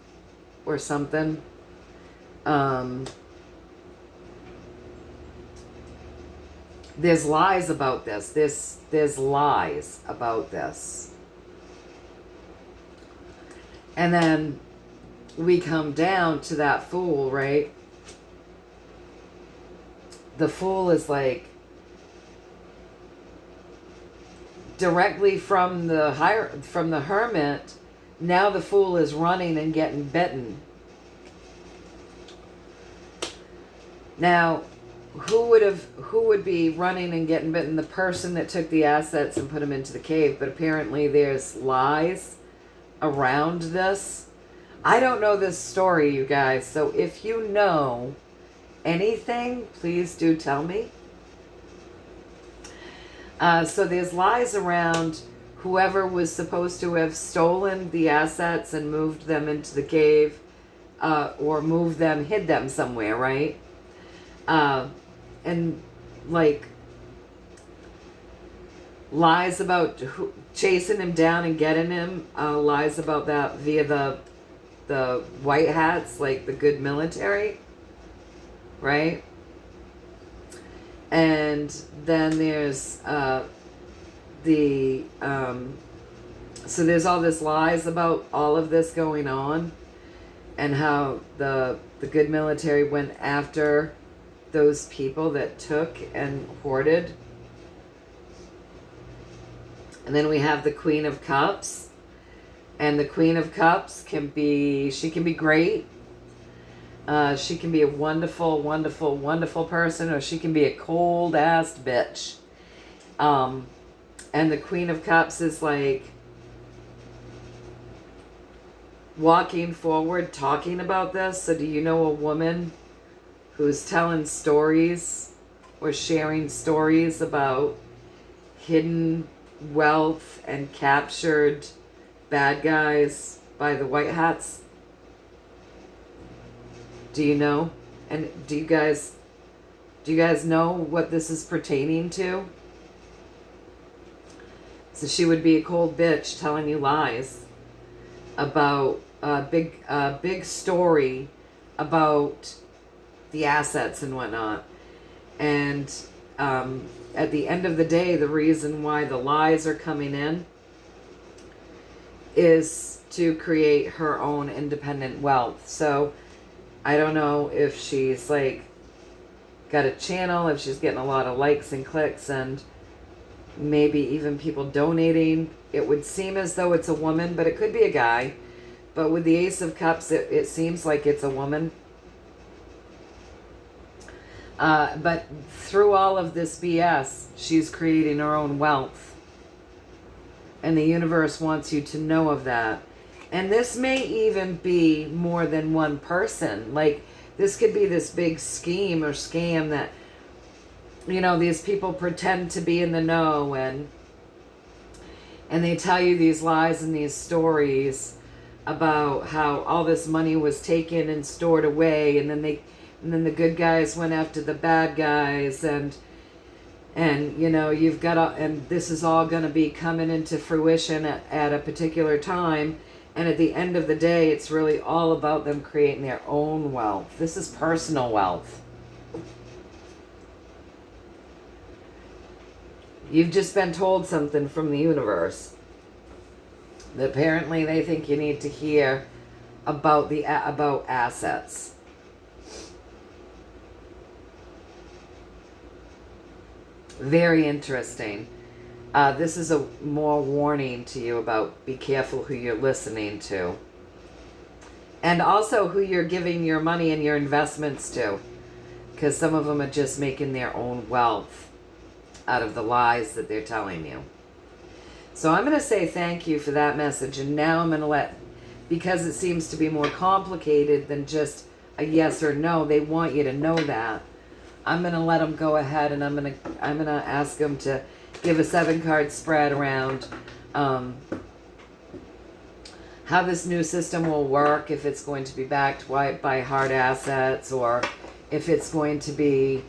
or something. There's lies about this. There's lies about this. And then we come down to that Fool, right? The Fool is like directly from the Hermit. Now the Fool is running and getting bitten. Now, who would be running and getting bitten? The person that took the assets and put them into the cave. But apparently there's lies around this. I don't know this story, you guys. So if you know anything, please do tell me. So there's lies around whoever was supposed to have stolen the assets and moved them into the cave, or hid them somewhere, right? And like lies about chasing him down and getting him, lies about that via the white hats, like the good military, right? And then there's so there's all this lies about all of this going on, and how the good military went after those people that took and hoarded. And then we have the Queen of Cups. And the Queen of Cups can be great. She can be a wonderful, wonderful, wonderful person, or she can be a cold-ass bitch. And the Queen of Cups is like walking forward, talking about this. So do you know a woman who's telling stories or sharing stories about hidden wealth and captured bad guys by the white hats? Do you know? And do you guys know what this is pertaining to? So she would be a cold bitch telling you lies about a big story about the assets and whatnot. And at the end of the day, the reason why the lies are coming in is to create her own independent wealth. So I don't know if she's like got a channel, if she's getting a lot of likes and clicks and maybe even people donating. It would seem as though it's a woman, but it could be a guy. But with the Ace of Cups, it seems like it's a woman. But through all of this BS, she's creating her own wealth. And the universe wants you to know of that. And this may even be more than one person. Like, this could be this big scheme or scam that, you know, these people pretend to be in the know, and they tell you these lies and these stories about how all this money was taken and stored away, and then the good guys went after the bad guys, and you know, you've got to, and this is all going to be coming into fruition at a particular time. And at the end of the day, it's really all about them creating their own wealth. This is personal wealth. You've just been told something from the universe that apparently they think you need to hear about about assets. Very interesting. This is a more warning to you about be careful who you're listening to. And also who you're giving your money and your investments to. Because some of them are just making their own wealth out of the lies that they're telling you. So I'm going to say thank you for that message. And now I'm going to because it seems to be more complicated than just a yes or no, they want you to know that. I'm going to let them go ahead, and I'm going to ask them to give a 7-card spread around how this new system will work, if it's going to be backed by hard assets, or if it's going to be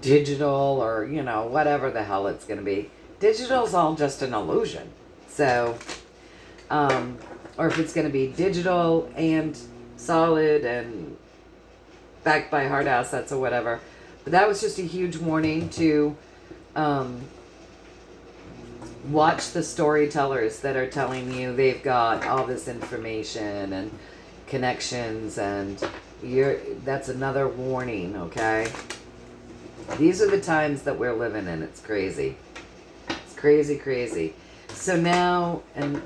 digital, or, you know, whatever the hell it's going to be. Digital's all just an illusion. So, or if it's going to be digital and solid and backed by hard assets or whatever. But that was just a huge warning to watch the storytellers that are telling you they've got all this information and connections, and that's another warning, okay? These are the times that we're living in. It's crazy. It's crazy, crazy. So now, and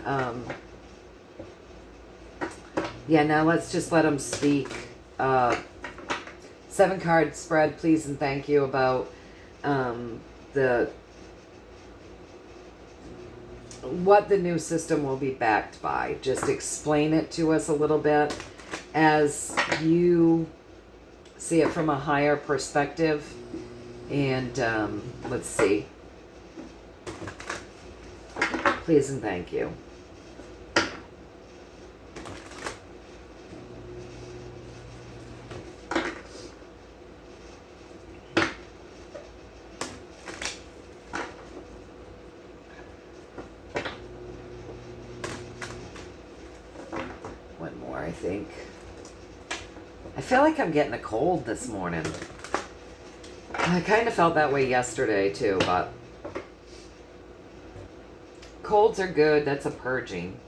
yeah, now let's just let them speak. 7-card spread, please and thank you, about what the new system will be backed by. Just explain it to us a little bit as you see it from a higher perspective. And let's see. Please and thank you. One more, I think. I feel like I'm getting a cold this morning. I kind of felt that way yesterday too, but colds are good. That's a purging,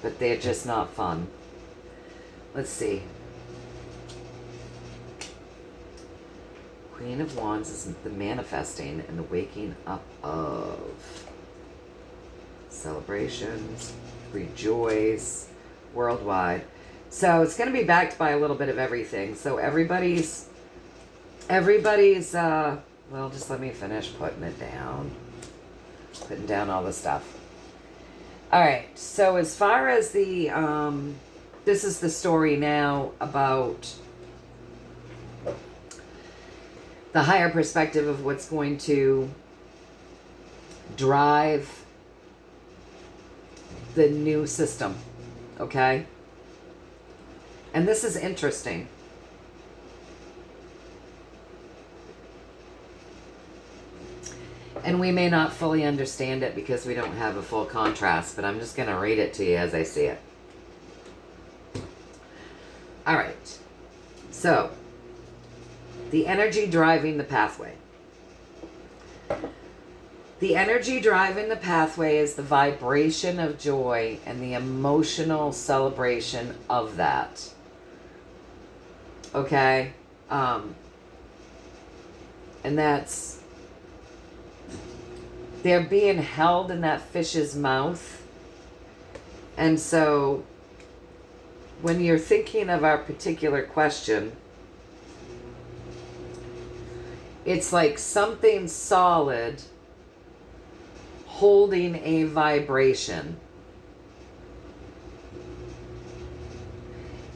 but they're just not fun. Let's see. Queen of Wands is the manifesting and the waking up of. Celebrations, rejoice, worldwide. So it's going to be backed by a little bit of everything. So everybody's, well, just let me finish putting it down. Putting down all the stuff. All right. So as far as the, this is the story now about the higher perspective of what's going to drive the new system. Okay? And this is interesting. And we may not fully understand it because we don't have a full contrast, but I'm just going to read it to you as I see it. All right. So, the energy driving the pathway. The energy driving the pathway is the vibration of joy and the emotional celebration of that. Okay? And that's, they're being held in that fish's mouth. And so when you're thinking of our particular question, It's like something solid holding a vibration.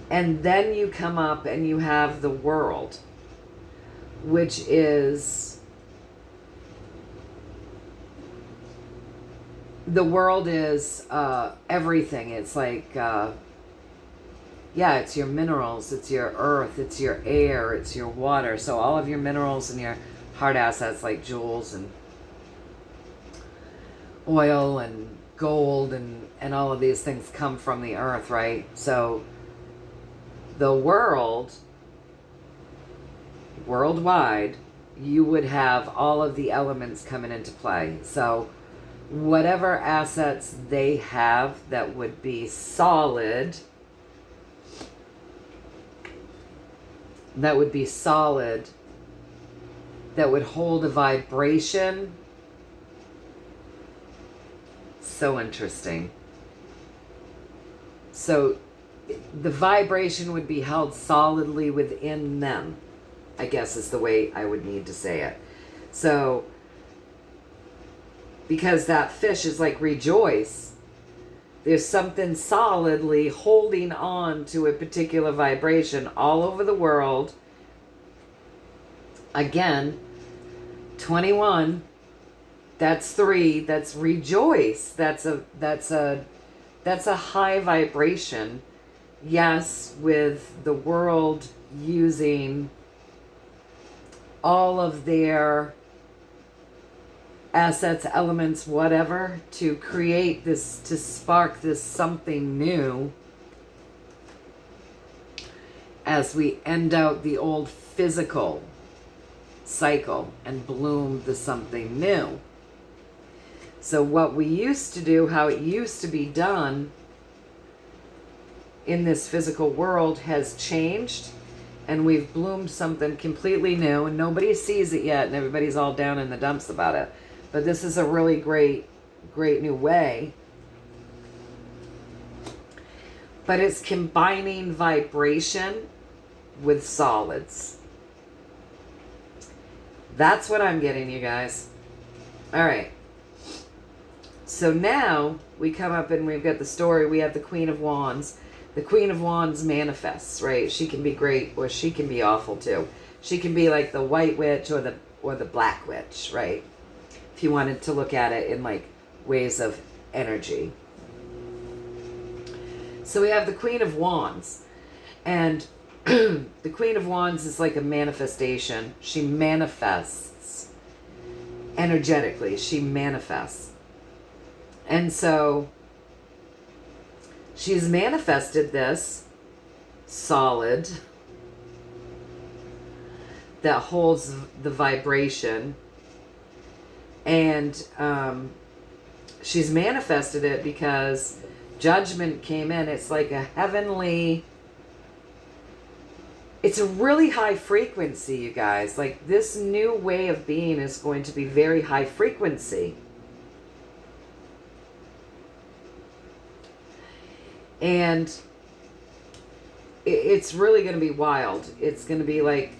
And then you come up and you have the world, which is, the world is everything. It's like, yeah, it's your minerals, it's your earth, it's your air, it's your water. So all of your minerals and your hard assets like jewels and oil and gold and all of these things come from the earth, right? So the world, worldwide, you would have all of the elements coming into play. So whatever assets they have that would be solid, that would hold a vibration. So interesting. So the vibration would be held solidly within them, I guess is the way I would need to say it. So, because that fish is like rejoice, there's something solidly holding on to a particular vibration all over the world. Again, 21, that's 3, that's rejoice. That's a high vibration. Yes, with the world using all of their assets, elements, whatever, to create this, to spark this something new as we end out the old physical cycle and bloom the something new. So what we used to do, how it used to be done in this physical world has changed, and we've bloomed something completely new, and nobody sees it yet, and everybody's all down in the dumps about it. But this is a really great new way. But it's combining vibration with solids. That's what I'm getting, you guys. All right. So now we come up and we've got the story. We have the Queen of Wands. The Queen of Wands manifests, right? She can be great or she can be awful too. She can be like the white witch or the black witch, right? If you wanted to look at it in like ways of energy. So we have the Queen of Wands. And the Queen of Wands is like a manifestation. She manifests energetically. She manifests. And so she's manifested this solid that holds the vibration. And she's manifested it because judgment came in. It's like a heavenly, it's a really high frequency, you guys. Like this new way of being is going to be very high frequency. And it's really going to be wild. It's going to be like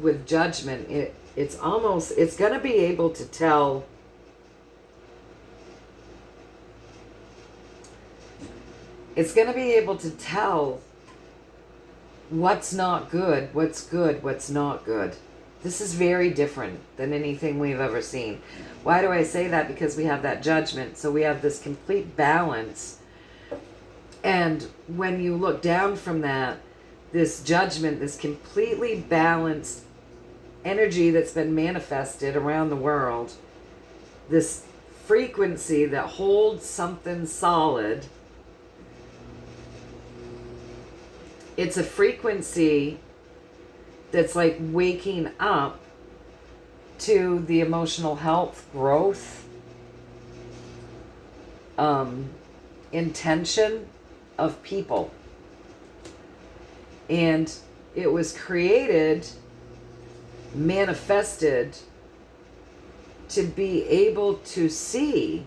with judgment, it's going to be able to tell. It's going to be able to tell what's not good, what's not good. This is very different than anything we've ever seen. Why do I say that? Because we have that judgment. So we have this complete balance. And when you look down from that, this judgment, this completely balanced energy that's been manifested around the world, this frequency that holds something solid, it's a frequency that's like waking up to the emotional health, growth, intention of people. And it was created, manifested to be able to see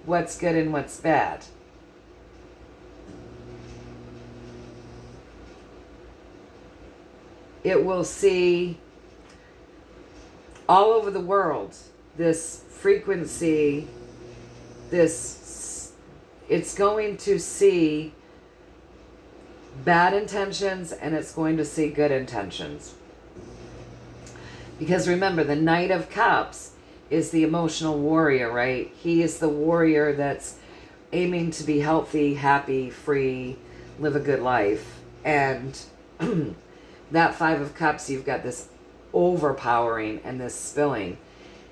what's good and what's bad. It will see all over the world, this frequency, it's going to see bad intentions and it's going to see good intentions. Because remember, the Knight of Cups is the emotional warrior, right? He is the warrior that's aiming to be healthy, happy, free, live a good life. And that Five of Cups, you've got this overpowering and this spilling.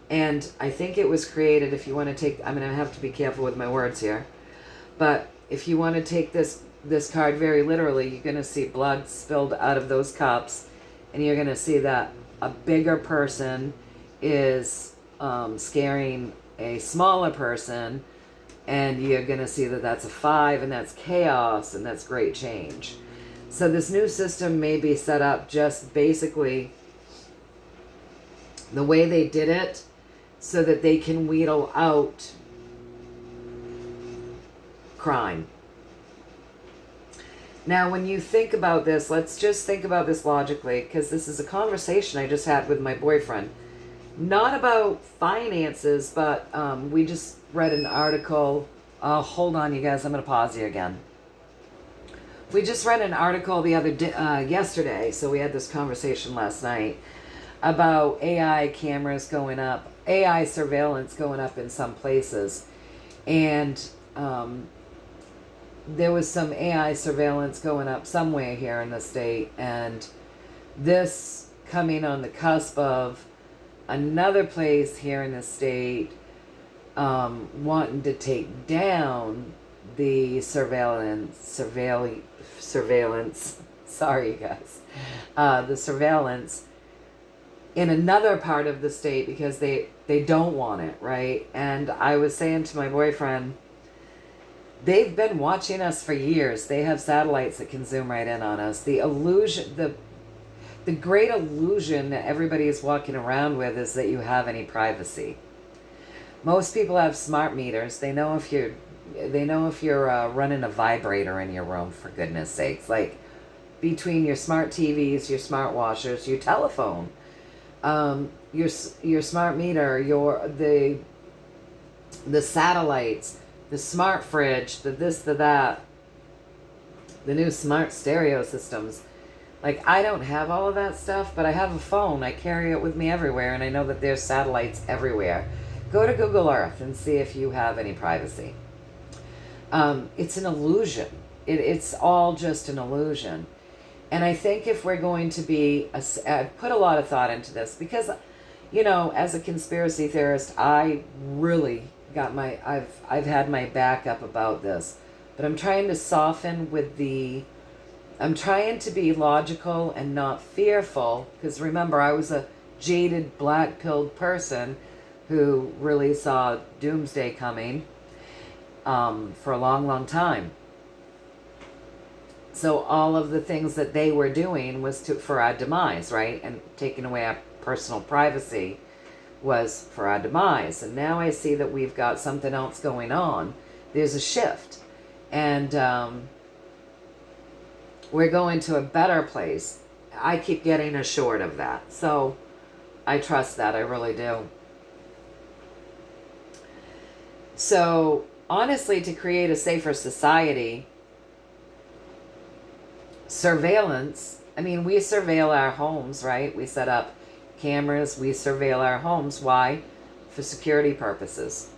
And I think it was created, if you want to take, I'm going to have to be careful with my words here, but if you want to take this card very literally, you're going to see blood spilled out of those cups, and you're going to see that a bigger person is scaring a smaller person, and you're going to see that that's a 5, and that's chaos, and that's great change. So this new system may be set up just basically the way they did it, so that they can wheedle out crime. Now, when you think about this, let's just think about this logically, because this is a conversation I just had with my boyfriend. Not about finances, but we just read an article. Hold on, you guys. I'm going to pause you again. We just read an article the other day, yesterday, so we had this conversation last night about AI cameras going up, AI surveillance going up in some places. And there was some AI surveillance going up somewhere here in the state, and this coming on the cusp of another place here in the state wanting to take down the surveillance, sorry you guys, the surveillance in another part of the state because they don't want it, right? And I was saying to my boyfriend, they've been watching us for years. They have satellites that can zoom right in on us. The illusion, the great illusion that everybody is walking around with is that you have any privacy. Most people have smart meters. They know if you're running a vibrator in your room, for goodness sakes. Like between your smart TVs, your smart washers, your telephone, your smart meter, the satellites, the smart fridge, the this, the that, the new smart stereo systems. Like, I don't have all of that stuff, but I have a phone. I carry it with me everywhere, and I know that there's satellites everywhere. Go to Google Earth and see if you have any privacy. It's an illusion. It's all just an illusion. And I think if we're going to be, I've put a lot of thought into this because, as a conspiracy theorist, I really got I've had my back up about this, but I'm trying to soften I'm trying to be logical and not fearful, because remember, I was a jaded, black-pilled person who really saw doomsday coming for a long, long time. So all of the things that they were doing was for our demise, right? And taking away our personal privacy was for our demise. And now I see that we've got something else going on. There's a shift. And we're going to a better place. I keep getting assured of that. So I trust that. I really do. So honestly, to create a safer society, surveillance, we surveil our homes, right? We set up cameras, we surveil our homes. Why? For security purposes.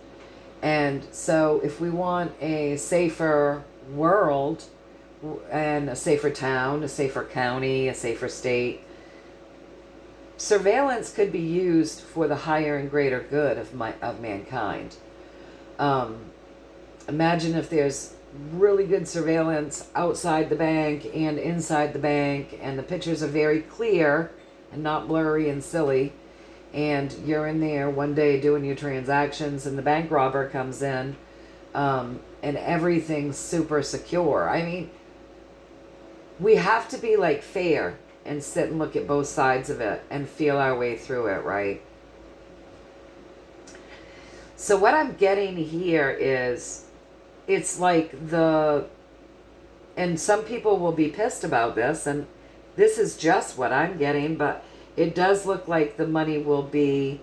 And so if we want a safer world and a safer town, a safer county, a safer state, surveillance could be used for the higher and greater good of mankind. Imagine if there's really good surveillance outside the bank and inside the bank, and the pictures are very clear and not blurry and silly, and you're in there one day doing your transactions and the bank robber comes in, and everything's super secure. We have to be fair and sit and look at both sides of it and feel our way through it, right? So what I'm getting here is, it's and some people will be pissed about this, and this is just what I'm getting, but it does look like the money will be,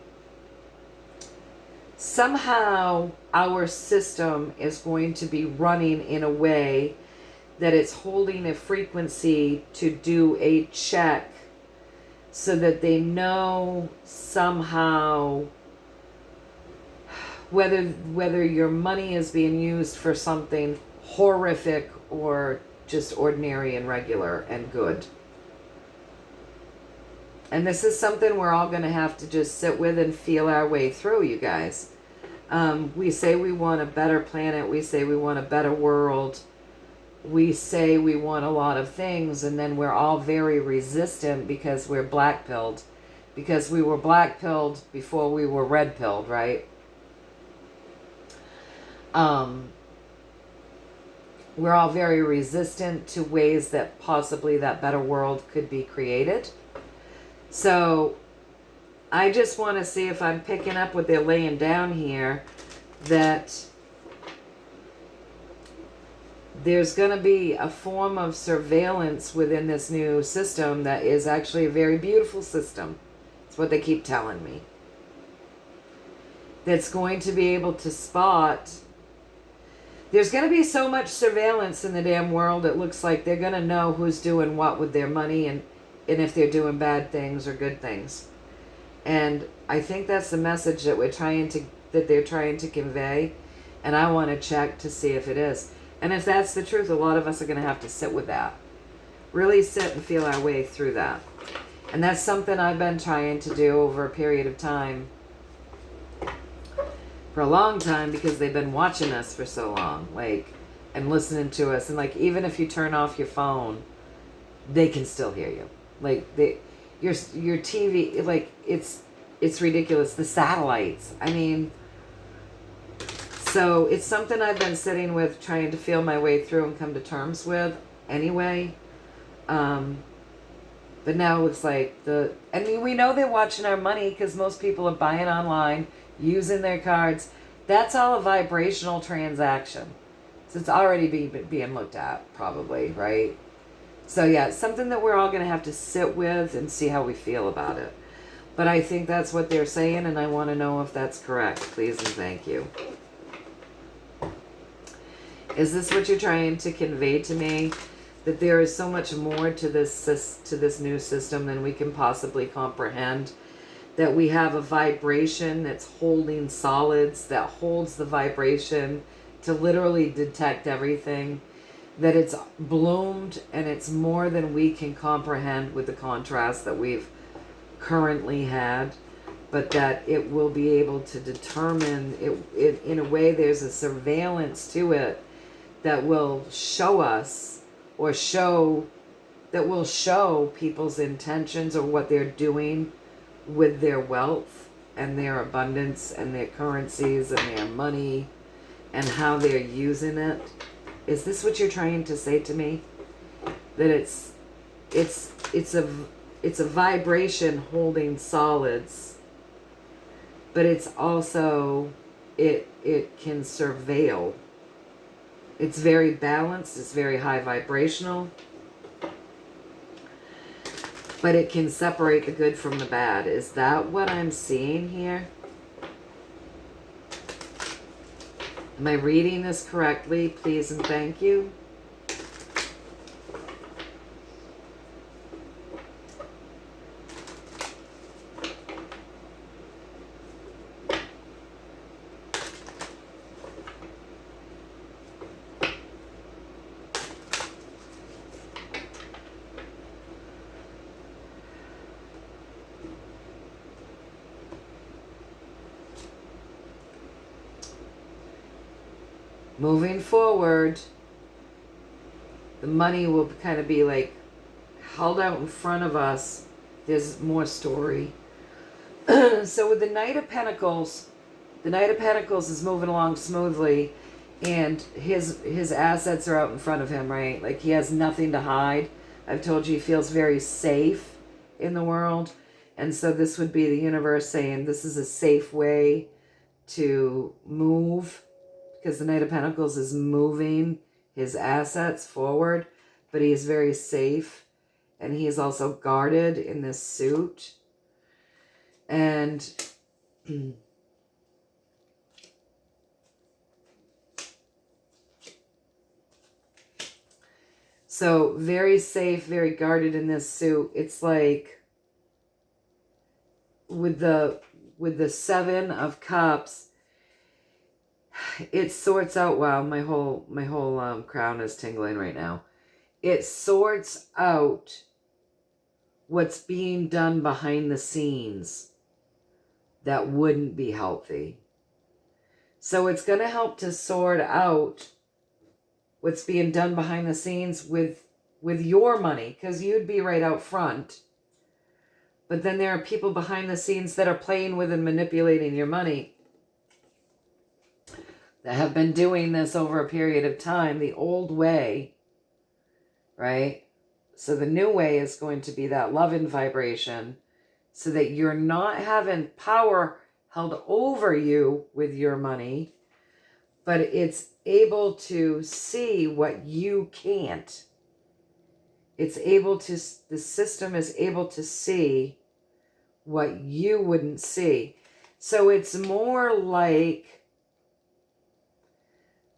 somehow our system is going to be running in a way that it's holding a frequency to do a check so that they know somehow whether your money is being used for something horrific or just ordinary and regular and good. And this is something we're all going to have to just sit with and feel our way through, you guys. We say we want a better planet. We say we want a better world. We say we want a lot of things, and then we're all very resistant because we're black-pilled. Because we were black-pilled before we were red-pilled, right? We're all very resistant to ways that possibly that better world could be created. So I just want to see if I'm picking up what they're laying down here, that there's going to be a form of surveillance within this new system that is actually a very beautiful system. That's what they keep telling me. That's going to be able to spot. There's going to be so much surveillance in the damn world, it looks like they're going to know who's doing what with their money and if they're doing bad things or good things. And I think that's the message that they're trying to convey. And I want to check to see if it is. And if that's the truth, a lot of us are going to have to sit with that. Really sit and feel our way through that. And that's something I've been trying to do over a period of time. For a long time, because they've been watching us for so long. And listening to us. And even if you turn off your phone, they can still hear you. Your TV, it's ridiculous. The satellites. I mean, so it's something I've been sitting with, trying to feel my way through and come to terms with anyway. But now it looks like we know they're watching our money because most people are buying online, using their cards. That's all a vibrational transaction. So it's already being looked at, probably, right? So yeah, it's something that we're all going to have to sit with and see how we feel about it. But I think that's what they're saying, and I want to know if that's correct. Please and thank you. Is this what you're trying to convey to me? That there is so much more to this new system than we can possibly comprehend? That we have a vibration that's holding solids, that holds the vibration to literally detect everything? That it's bloomed and it's more than we can comprehend with the contrast that we've currently had, but that it will be able to determine it in a way. There's a surveillance to it that will show us, or that will show people's intentions or what they're doing with their wealth and their abundance and their currencies and their money and how they're using it. Is this what you're trying to say to me? That it's a vibration holding solids, but it's also it can surveil. It's very balanced, it's very high vibrational, but it can separate the good from the bad. Is that what I'm seeing here? Am I reading this correctly? Please and thank you. Moving forward, the money will kind of be held out in front of us. There's more story. So with the Knight of Pentacles is moving along smoothly, and his assets are out in front of him, right? He has nothing to hide. I've told you he feels very safe in the world. And so this would be the universe saying this is a safe way to move, because the Knight of Pentacles is moving his assets forward, but he is very safe, and he is also guarded in this suit. And so very safe, very guarded in this suit. It's like with the Seven of Cups, it sorts out. Wow, my whole crown is tingling right now. It sorts out what's being done behind the scenes that wouldn't be healthy. So it's going to help to sort out what's being done behind the scenes with your money, because you'd be right out front. But then there are people behind the scenes that are playing with and manipulating your money that have been doing this over a period of time, the old way, right? So the new way is going to be that love and vibration, so that you're not having power held over you with your money, but it's able to see what you can't. It's able to, the system is able to see what you wouldn't see. So it's more like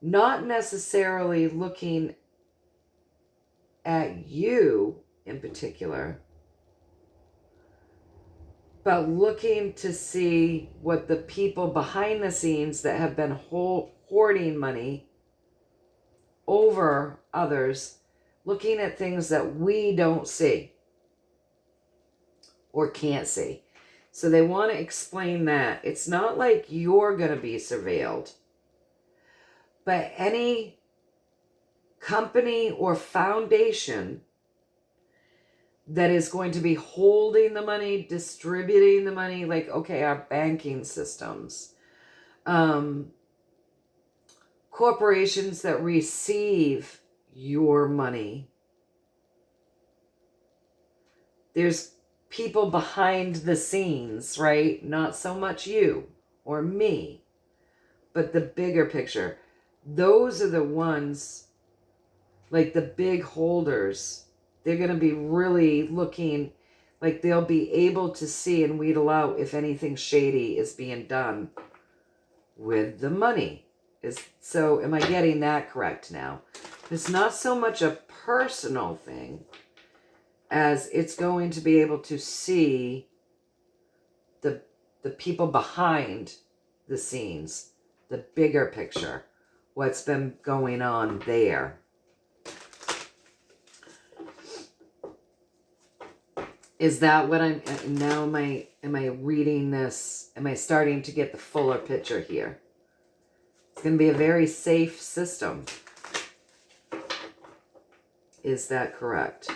not necessarily looking at you in particular, but looking to see what the people behind the scenes that have been hoarding money over others, looking at things that we don't see or can't see. So they want to explain that. It's not like you're going to be surveilled, but any company or foundation that is going to be holding the money, distributing the money, like, okay, our banking systems, corporations that receive your money. There's people behind the scenes, right? Not so much you or me, but the bigger picture. Those are the ones, like the big holders. They're going to be really looking, like they'll be able to see and wheedle out if anything shady is being done with the money. So am I getting that correct now? It's not so much a personal thing as it's going to be able to see the people behind the scenes, the bigger picture, what's been going on there. Is that what I'm now? Am I reading this? Am I starting to get the fuller picture here? It's going to be a very safe system. Is that correct?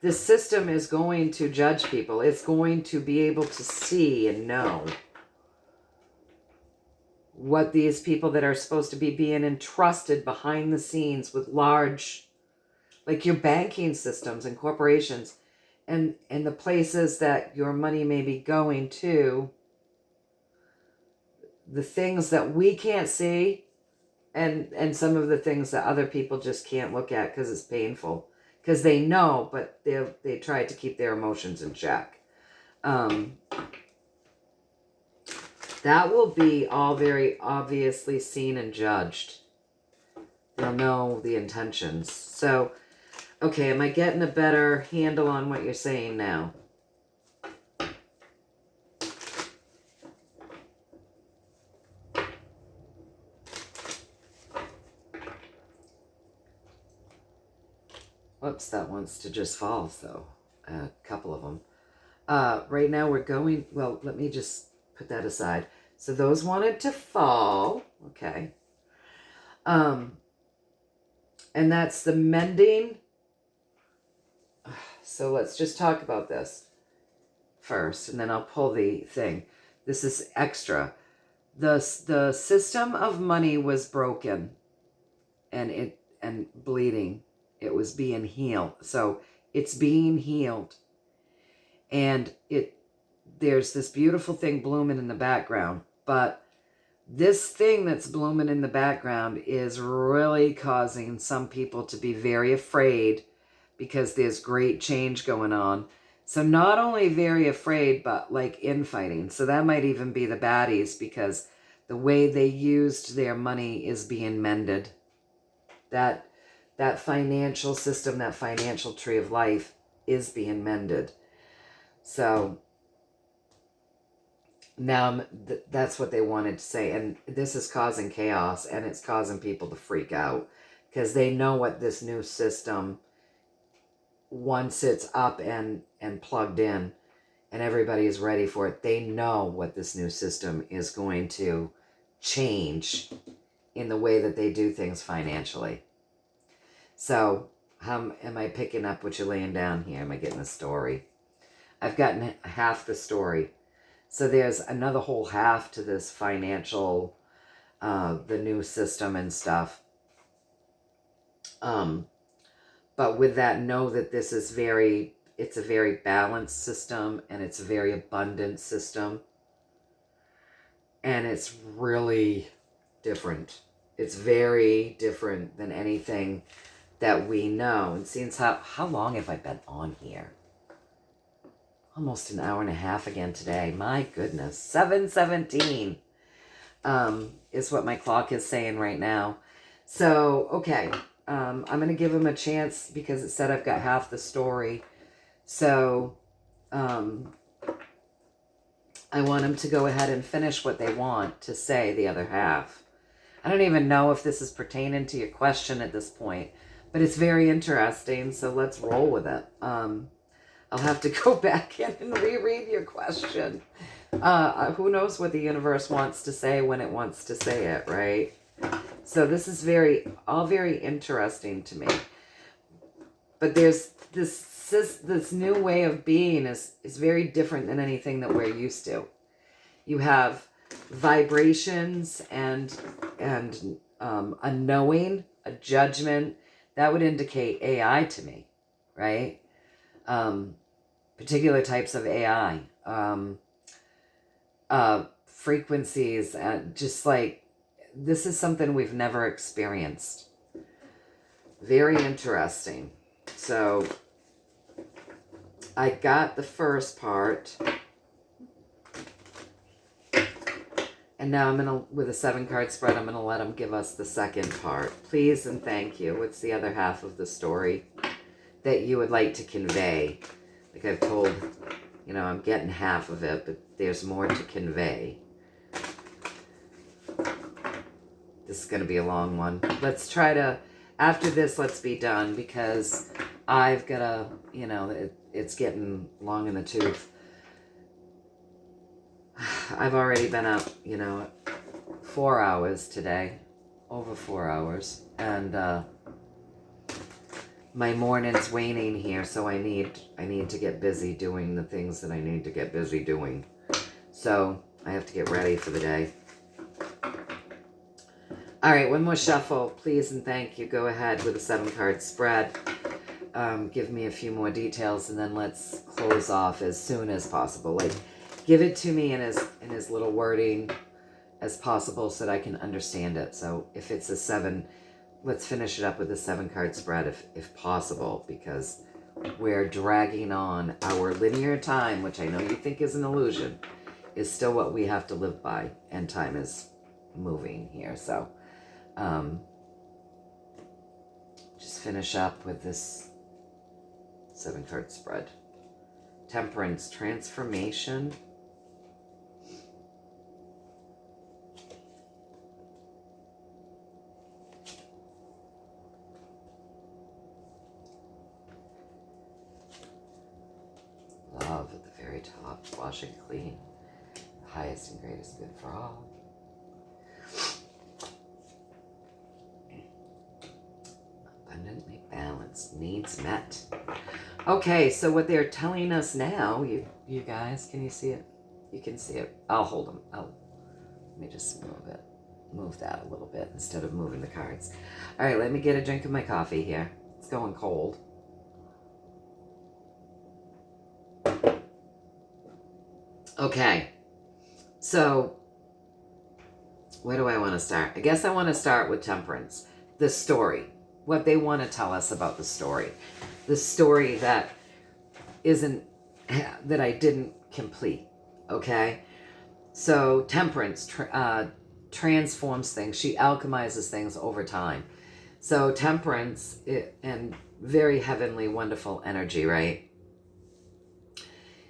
This system is going to judge people. It's going to be able to see and know what these people that are supposed to be being entrusted behind the scenes with large, like your banking systems and corporations, and the places that your money may be going to, the things that we can't see, and some of the things that other people just can't look at because it's painful, because they know, but they try to keep their emotions in check. That will be all very obviously seen and judged. They'll know the intentions. So, okay, am I getting a better handle on what you're saying now? Whoops, that wants to just fall, so a couple of them. Right now we're going, well, let me just put that aside. So those wanted to fall, okay. And that's the mending. So let's just talk about this first, and then I'll pull the thing. This is extra. The system of money was broken and bleeding. It was being healed. So it's being healed. And there's this beautiful thing blooming in the background, but This thing that's blooming in the background is really causing some people to be very afraid because there's great change going on. So not only very afraid, but like infighting. So that might even be the baddies, because the way they used their money is being mended. That financial system, that financial tree of life is being mended. So now that's what they wanted to say. And this is causing chaos, and it's causing people to freak out because they know what this new system, once it's up and plugged in and everybody is ready for it, they know what this new system is going to change in the way that they do things financially. So how am I picking up what you're laying down here? Am I getting the story? I've gotten half the story. So there's another whole half to this financial, the new system and stuff. But with that, know that this is it's a very balanced system, and it's a very abundant system. And it's really different. It's very different than anything that we know. And since how long have I been on here? Almost an hour and a half again today. My goodness. 7:17 is what my clock is saying right now. So, okay. I'm going to give them a chance because it said I've got half the story. So, I want them to go ahead and finish what they want to say, the other half. I don't even know if this is pertaining to your question at this point, but it's very interesting, so let's roll with it. I'll have to go back in and reread your question. Who knows what the universe wants to say when it wants to say it, right? So this is all very interesting to me. But there's this new way of being is very different than anything that we're used to. You have vibrations and a knowing, a judgment. That would indicate AI to me, right? Particular types of AI, frequencies, just like, this is something we've never experienced. Very interesting. So I got the first part, and now I'm gonna, with a 7-card spread, I'm gonna let them give us the second part. Please and thank you. What's the other half of the story that you would like to convey? Like I've told, I'm getting half of it, but there's more to convey. This is going to be a long one. Let's try to, after this, let's be done, because I've got to, it's getting long in the tooth. I've already been up, 4 hours today, over 4 hours, and my morning's waning here, so I need to get busy doing the things that I need to get busy doing. So I have to get ready for the day. All right, one more shuffle, please and thank you. Go ahead with a 7-card spread. Give me a few more details, and then let's close off as soon as possible. Like, give it to me in as little wording as possible so that I can understand it. So if it's a 7, let's finish it up with a 7-card spread if possible, because we're dragging on our linear time, which I know you think is an illusion, is still what we have to live by, and time is moving here. So just finish up with this 7-card spread. Temperance, transformation. Love at the very top, washing clean. The highest and greatest good for all. Abundantly balanced, needs met. Okay, so what they're telling us now, you guys, can you see it? You can see it. I'll hold them. Let me just move that a little bit instead of moving the cards. All right, let me get a drink of my coffee here. It's going cold. Okay, so where do I want to start? I guess I want to start with Temperance. The story. What they want to tell us about the story. The story that that I didn't complete. Okay? So Temperance transforms things. She alchemizes things over time. So Temperance and very heavenly, wonderful energy, right?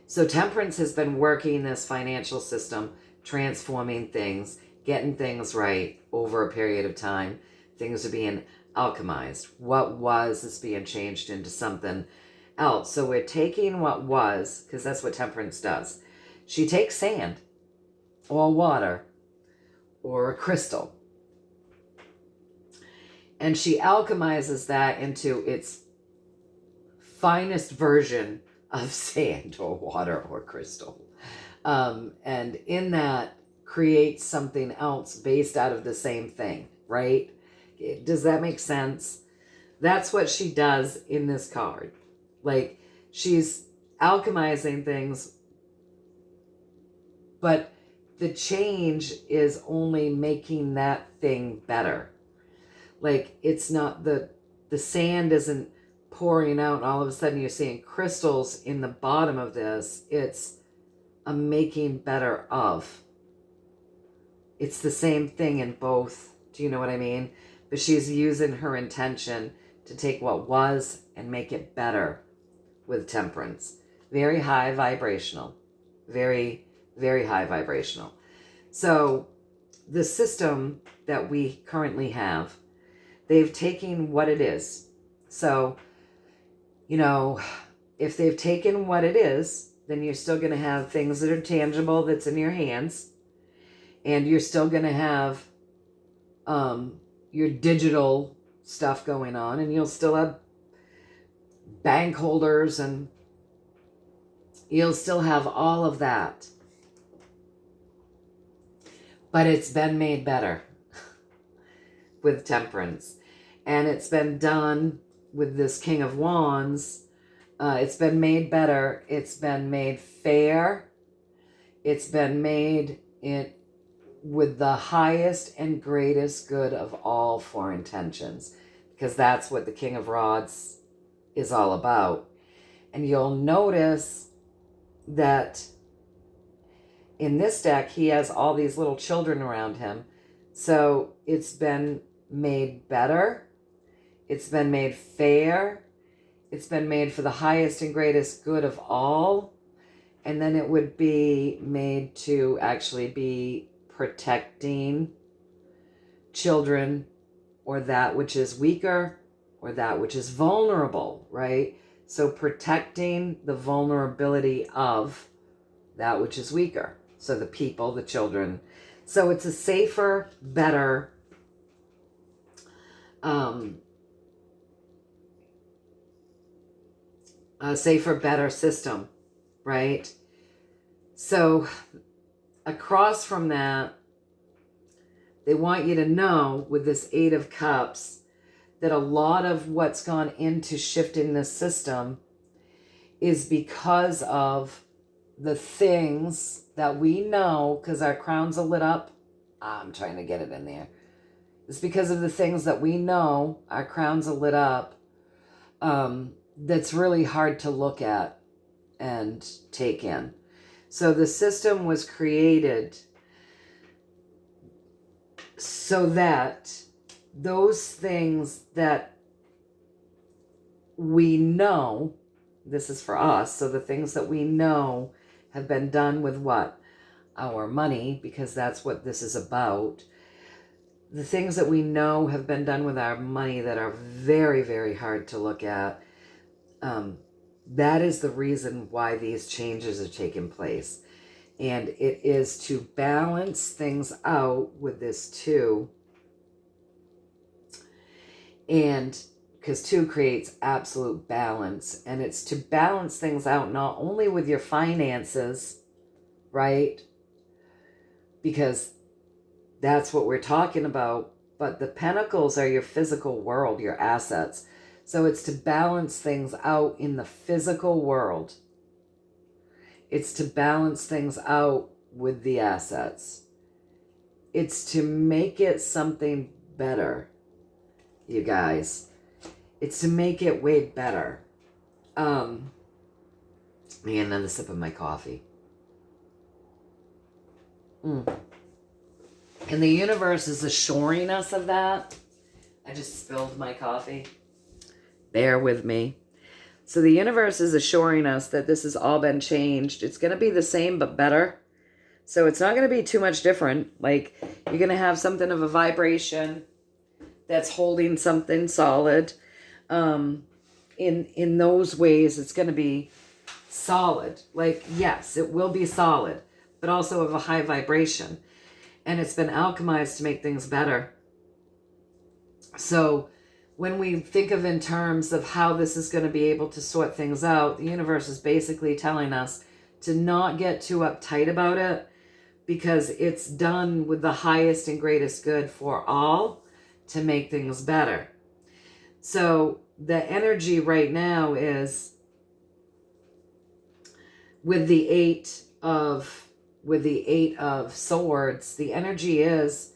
So Temperance has been working this financial system, transforming things, getting things right over a period of time. Things are being alchemized. What was is being changed into something else. So we're taking what was, because that's what Temperance does. She takes sand or water or a crystal, and she alchemizes that into its finest version of sand or water or crystal. And in that creates something else based out of the same thing, right? Does that make sense? That's what she does in this card. Like, she's alchemizing things, but the change is only making that thing better. Like, it's not the sand isn't pouring out and all of a sudden you're seeing crystals in the bottom of this. It's a making better of. It's the same thing in both. Do you know what I mean? But she's using her intention to take what was and make it better with Temperance. Very high vibrational. Very, very high vibrational. So the system that we currently have, they've taken what it is. So, you know, if they've taken what it is, then you're still going to have things that are tangible that's in your hands. And you're still going to have your digital stuff going on. And you'll still have bank holders and you'll still have all of that. But it's been made better with Temperance. And it's been done with this King of Wands. It's been made better. It's been made fair. It's been made with the highest and greatest good of all for intentions. Because that's what the King of Rods is all about. And you'll notice that in this deck, he has all these little children around him. So it's been made better. It's been made fair. It's been made for the highest and greatest good of all. And then it would be made to actually be protecting children or that which is weaker or that which is vulnerable, right? So protecting the vulnerability of that which is weaker. So the people, the children. So it's a safer, better, better system, right? So across from that, they want you to know with this Eight of Cups that a lot of what's gone into shifting this system is because of the things that we know, because our crowns are lit up. I'm trying to get it in there. It's because of the things that we know, our crowns are lit up, that's really hard to look at and take in. So the system was created so that those things that we know, this is for us, so the things that we know have been done with what? Our money, because that's what this is about. The things that we know have been done with our money that are very, very hard to look at. That is the reason why these changes are taking place. And it is to balance things out with this 2. And because 2 creates absolute balance. And it's to balance things out not only with your finances, right? Because that's what we're talking about. But the pentacles are your physical world, your assets. So it's to balance things out in the physical world. It's to balance things out with the assets. It's to make it something better, you guys. It's to make it way better. Man, another sip of my coffee. And the universe is assuring us of that. I just spilled my coffee. Bear with me. So the universe is assuring us that this has all been changed. It's going to be the same but better. So it's not going to be too much different. Like, you're going to have something of a vibration that's holding something solid. In those ways, it's going to be solid. Like, yes, it will be solid, but also of a high vibration. And it's been alchemized to make things better. So when we think of in terms of how this is going to be able to sort things out, the universe is basically telling us to not get too uptight about it, because it's done with the highest and greatest good for all to make things better. So the energy right now is with the eight of swords. The energy is,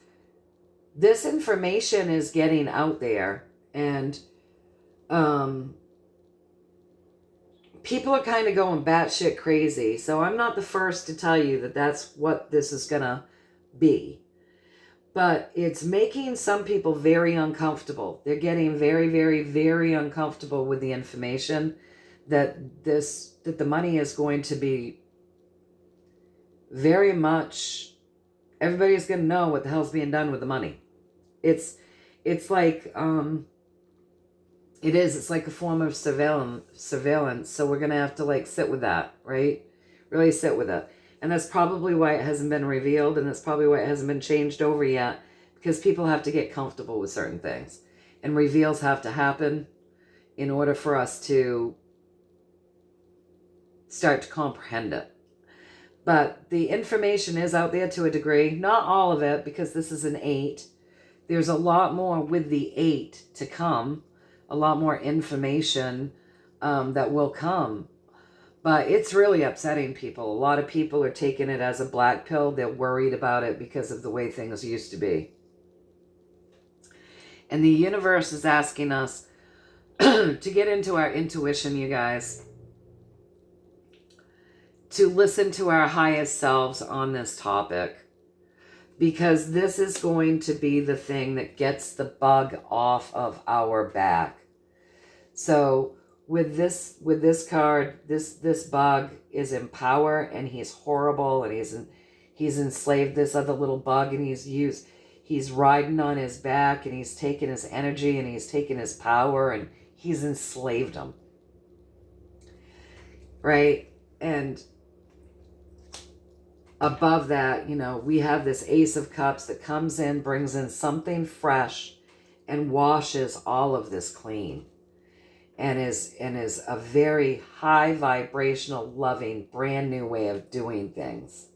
this information is getting out there, and people are kind of going batshit crazy. So I'm not the first to tell you that that's what this is gonna be. But it's making some people very uncomfortable. They're getting very, very, very uncomfortable with the information that the money is going to be very much, everybody's going to know what the hell's being done with the money. It's like, it's like a form of surveillance. So we're going to have to like sit with that, right? Really sit with it. And that's probably why it hasn't been revealed, and that's probably why it hasn't been changed over yet, because people have to get comfortable with certain things. And reveals have to happen in order for us to start to comprehend it. But the information is out there to a degree. Not all of it, because this is an 8. There's a lot more with the 8 to come. A lot more information that will come. But it's really upsetting people. A lot of people are taking it as a black pill. They're worried about it because of the way things used to be. And the universe is asking us to get into our intuition, you guys. To listen to our highest selves on this topic. Because this is going to be the thing that gets the bug off of our back. So with this card, this bug is in power, and he's horrible, and he's enslaved this other little bug, and he's riding on his back, and he's taking his energy, and he's taking his power, and he's enslaved him. Right? And above that, we have this Ace of Cups that comes in, brings in something fresh, and washes all of this clean. And is a very high vibrational, loving, brand new way of doing things.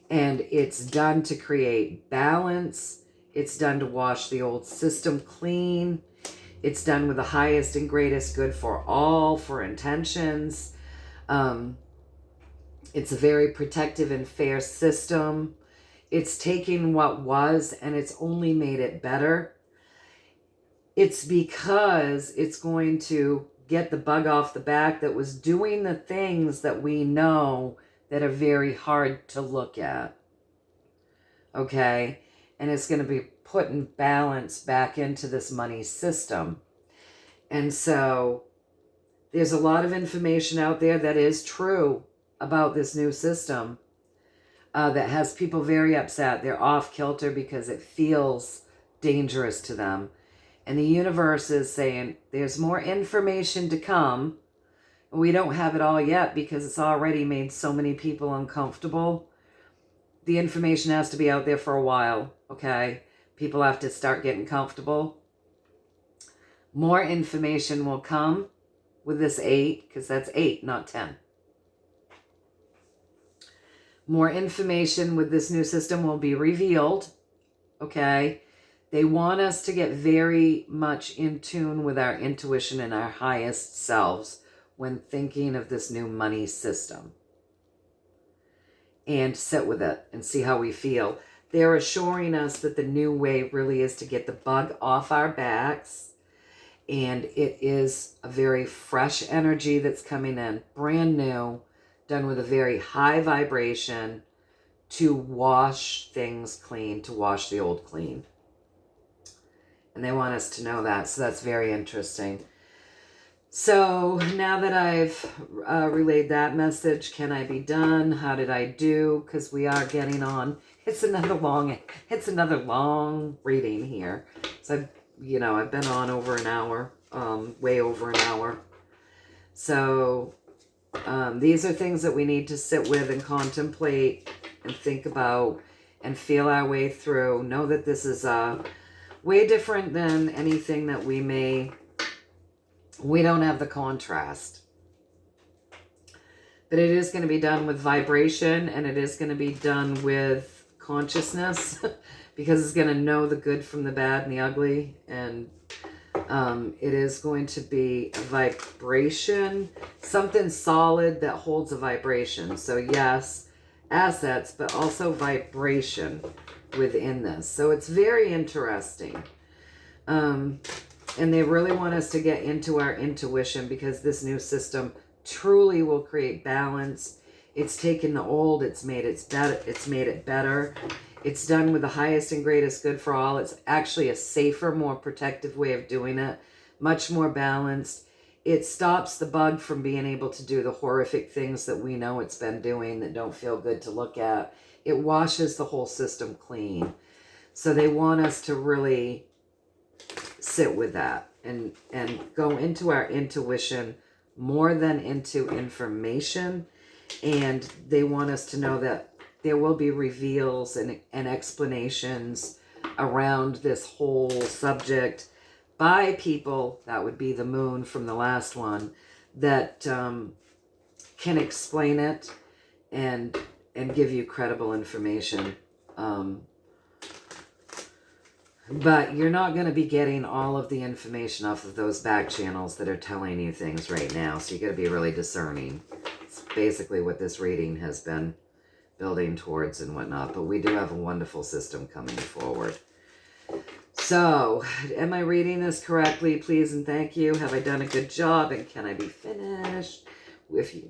And it's done to create balance. It's done to wash the old system clean. It's done with the highest and greatest good for all, for intentions. It's a very protective and fair system. It's taking what was, and it's only made it better. It's because it's going to get the bug off the back that was doing the things that we know that are very hard to look at. Okay? And it's going to be putting balance back into this money system. And so there's a lot of information out there that is true about this new system that has people very upset. They're off kilter because it feels dangerous to them. And the universe is saying there's more information to come. We don't have it all yet because it's already made so many people uncomfortable. The information has to be out there for a while, okay? People have to start getting comfortable. More information will come with this 8, because that's 8, not 10. More information with this new system will be revealed, okay? They want us to get very much in tune with our intuition and our highest selves when thinking of this new money system. And sit with it and see how we feel. they're assuring us that the new way really is to get the bug off our backs. And it is a very fresh energy that's coming in, brand new, done with a very high vibration to wash things clean, to wash the old clean. And they want us to know that. So that's very interesting. So now that I've relayed that message, can I be done? How did I do? Because we are getting on. It's another long reading here. So I've been on over an hour, way over an hour. So these are things that we need to sit with and contemplate and think about and feel our way through. Know that this is way different than anything that we don't have the contrast. But it is going to be done with vibration, and it is going to be done with consciousness because it's going to know the good from the bad and the ugly. And it is going to be a vibration, something solid that holds a vibration. So yes, assets, but also vibration within this. So it's very interesting. And they really want us to get into our intuition, because this new system truly will create balance. It's taken the old, it's made it better. It's done with the highest and greatest good for all. It's actually a safer, more protective way of doing it, much more balanced. It stops the bug from being able to do the horrific things that we know it's been doing that don't feel good to look at. It washes the whole system clean. So they want us to really sit with that and go into our intuition more than into information. And they want us to know that there will be reveals and explanations around this whole subject by people, that would be the moon from the last one, that can explain it and give you credible information. But you're not going to be getting all of the information off of those back channels that are telling you things right now. So you got to be really discerning. It's basically what this reading has been building towards and whatnot. But we do have a wonderful system coming forward. So, am I reading this correctly? Please and thank you. Have I done a good job? And can I be finished? If you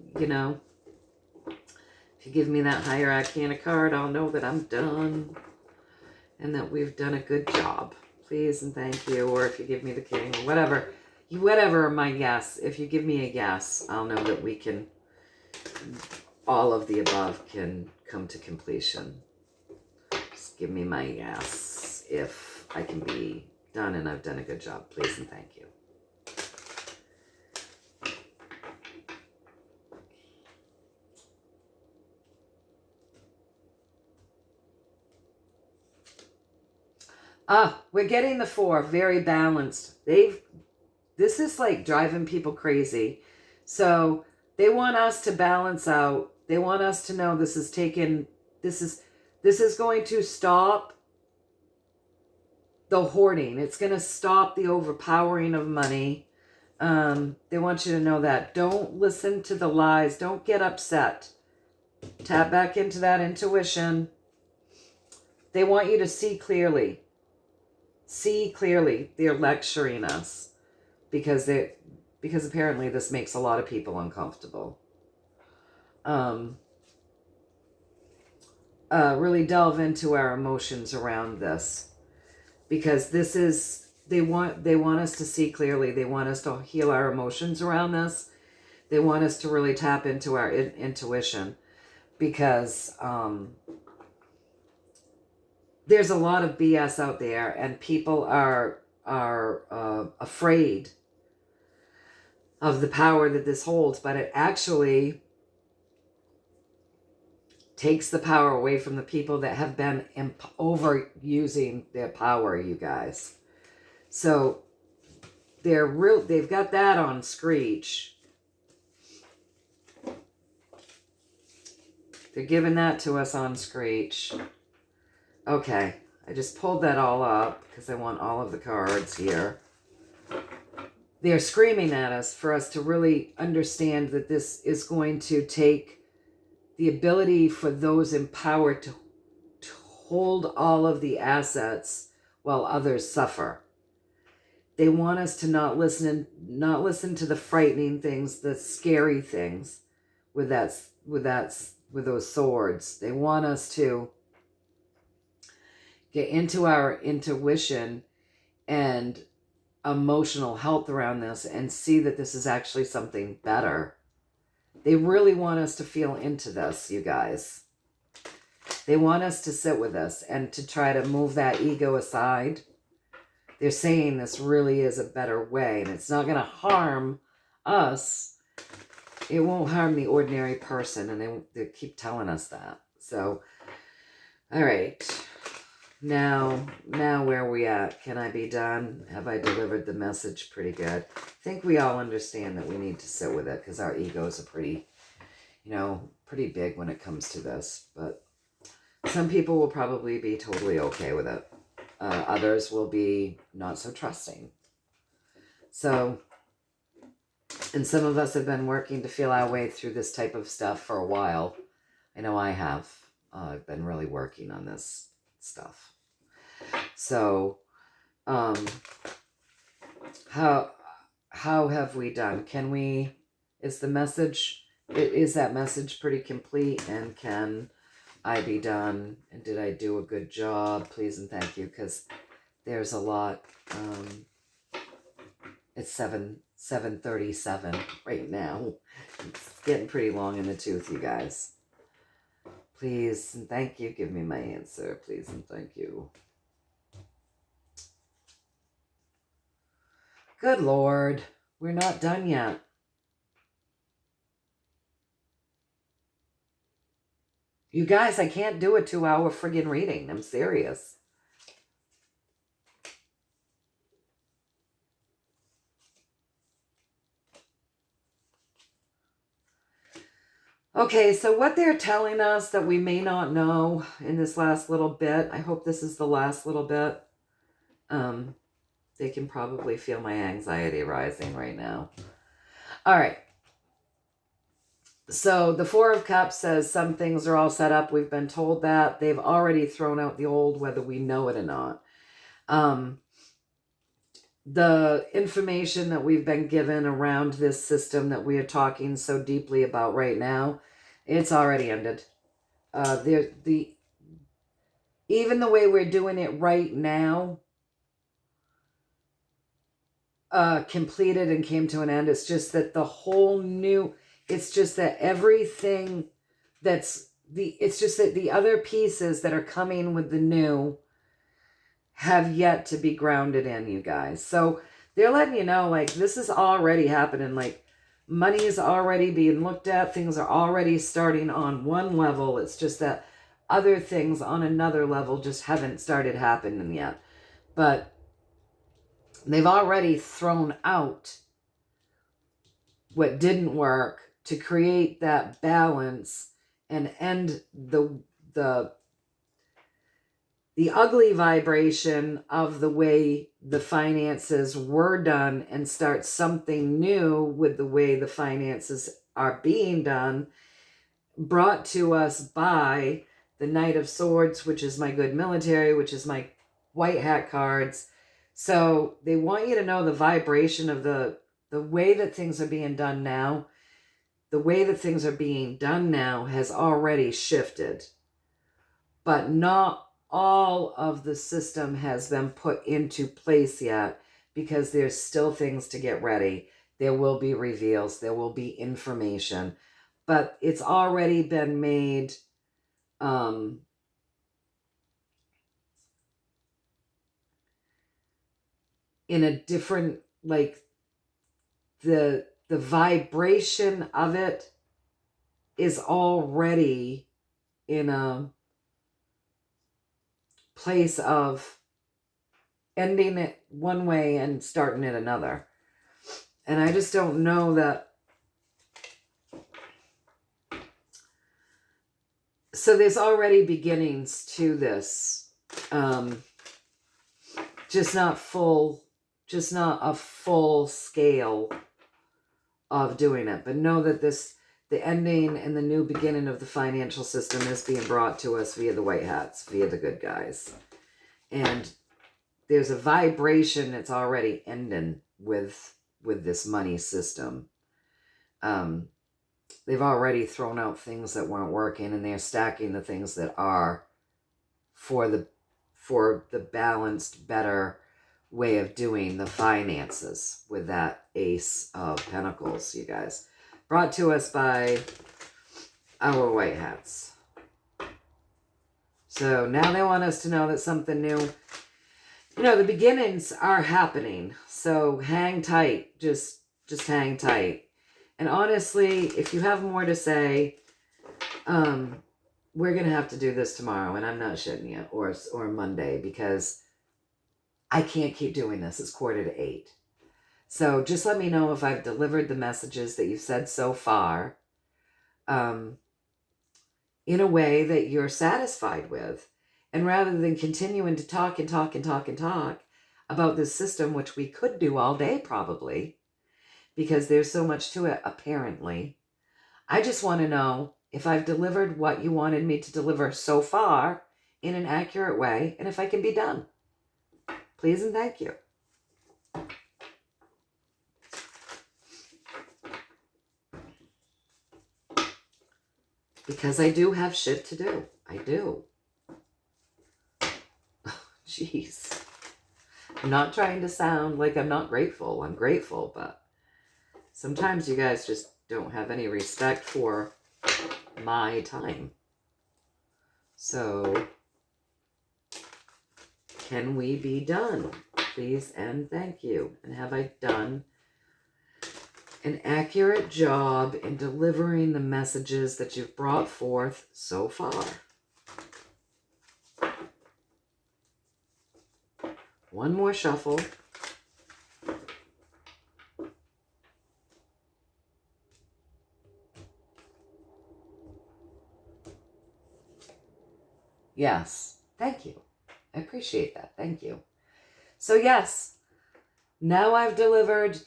give me that higher arcana card, I'll know that I'm done. And that we've done a good job. Please and thank you. Or if you give me the king or whatever my yes. If you give me a yes, I'll know that we can, all of the above can come to completion. Just give me my yes if I can be done and I've done a good job. Please and thank you. We're getting the 4, very balanced. This is like driving people crazy. So they want us to balance out. They want us to know this is going to stop the hoarding. It's going to stop the overpowering of money. They want you to know that. Don't listen to the lies. Don't get upset. Tap back into that intuition. They want you to see clearly. See clearly. They're lecturing us because apparently this makes a lot of people uncomfortable. Really delve into our emotions around this, because this is, they want us to see clearly. They want us to heal our emotions around this. They want us to really tap into our intuition, because there's a lot of BS out there, and people are afraid of the power that this holds, but it actually takes the power away from the people that have been overusing their power, you guys. So they've got that on Screech. They're giving that to us on Screech. Okay, I just pulled that all up because I want all of the cards here. They're screaming at us for us to really understand that this is going to take the ability for those in power to hold all of the assets while others suffer. They want us to not listen to the frightening things, the scary things with those swords. They want us to get into our intuition and emotional health around this and see that this is actually something better. They really want us to feel into this, you guys. They want us to sit with us and to try to move that ego aside. They're saying this really is a better way, and it's not going to harm us. It won't harm the ordinary person, and they keep telling us that. So, all right. Now where are we at? Can I be done? Have I delivered the message pretty good? I think we all understand that we need to sit with it because our egos are pretty big when it comes to this. But some people will probably be totally okay with it. Others will be not so trusting. So, and some of us have been working to feel our way through this type of stuff for a while. I know I have. I've been really working on this stuff. So, how have we done? Is that message pretty complete? And can I be done? And did I do a good job? Please and thank you, because there's a lot. It's 7:37 right now. It's getting pretty long in the tooth, you guys. Please and thank you. Give me my answer. Please and thank you. Good Lord. We're not done yet. You guys, I can't do a 2-hour friggin' reading. I'm serious. Okay, so what they're telling us that we may not know in this last little bit, I hope this is the last little bit. They can probably feel my anxiety rising right now. All right. So the Four of Cups says some things are all set up. We've been told that. They've already thrown out the old, whether we know it or not. The information that we've been given around this system that we are talking so deeply about right now, it's already ended. Even the way we're doing it right now, completed and came to an end. It's just that it's just that everything it's just that the other pieces that are coming with the new have yet to be grounded in, you guys. So they're letting you know, like, this is already happening. Like, money is already being looked at. Things are already starting on one level. It's just that other things on another level just haven't started happening yet. But they've already thrown out what didn't work to create that balance and end the ugly vibration of the way the finances were done and start something new with the way the finances are being done, brought to us by the Knight of Swords, which is my good military, which is my white hat cards. So they want you to know the vibration of the way that things are being done now. The way that things are being done now has already shifted. But not all of the system has been put into place yet, because there's still things to get ready. There will be reveals. There will be information. But it's already been made in a different, like, the vibration of it is already in a place of ending it one way and starting it another. And I just don't know that. So there's already beginnings to this. Just not a full scale of doing it. But know that the ending and the new beginning of the financial system is being brought to us via the white hats, via the good guys. And there's a vibration that's already ending with this money system. They've already thrown out things that weren't working, and they're stacking the things that are for the balanced, better way of doing the finances with that Ace of Pentacles, you guys. Brought to us by our white hats. So now they want us to know that something new, the beginnings are happening. So hang tight, just hang tight. And honestly, if you have more to say, we're going to have to do this tomorrow, and I'm not shitting you, or Monday, because I can't keep doing this. It's 7:45. So just let me know if I've delivered the messages that you've said so far in a way that you're satisfied with. And rather than continuing to talk and talk and talk and talk about this system, which we could do all day probably, because there's so much to it, apparently, I just want to know if I've delivered what you wanted me to deliver so far in an accurate way, and if I can be done. Please and thank you. Because I do have shit to do. I do. Jeez. I'm not trying to sound like I'm not grateful. I'm grateful, but sometimes you guys just don't have any respect for my time. So, can we be done? Please and thank you. And have I done an accurate job in delivering the messages that you've brought forth so far? One more shuffle. Yes. Thank you. I appreciate that. Thank you. So yes, now I've delivered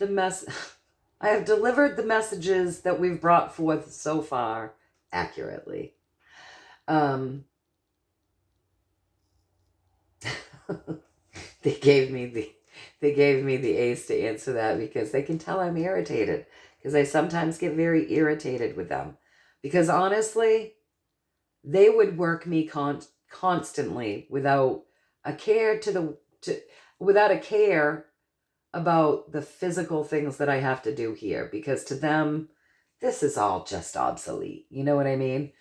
I have delivered the messages that we've brought forth so far accurately. They gave me the ace to answer that because they can tell I'm irritated, because I sometimes get very irritated with them, because honestly, they would work me constantly without a care without a care about the physical things that I have to do here, because to them, this is all just obsolete. You know what I mean?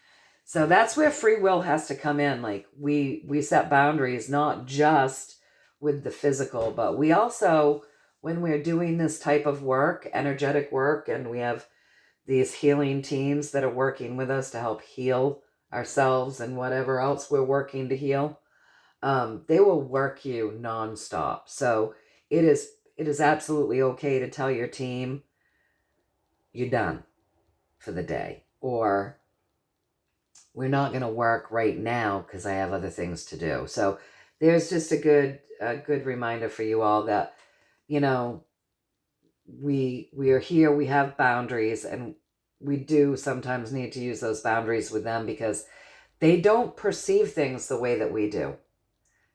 So that's where free will has to come in. Like we set boundaries, not just with the physical, but we also, when we're doing this type of work, energetic work, and we have these healing teams that are working with us to help heal ourselves and whatever else we're working to heal, they will work you nonstop. So it is absolutely okay to tell your team you're done for the day, or we're not going to work right now because I have other things to do. So there's just a good reminder for you all that, we are here, we have boundaries, and we do sometimes need to use those boundaries with them because they don't perceive things the way that we do,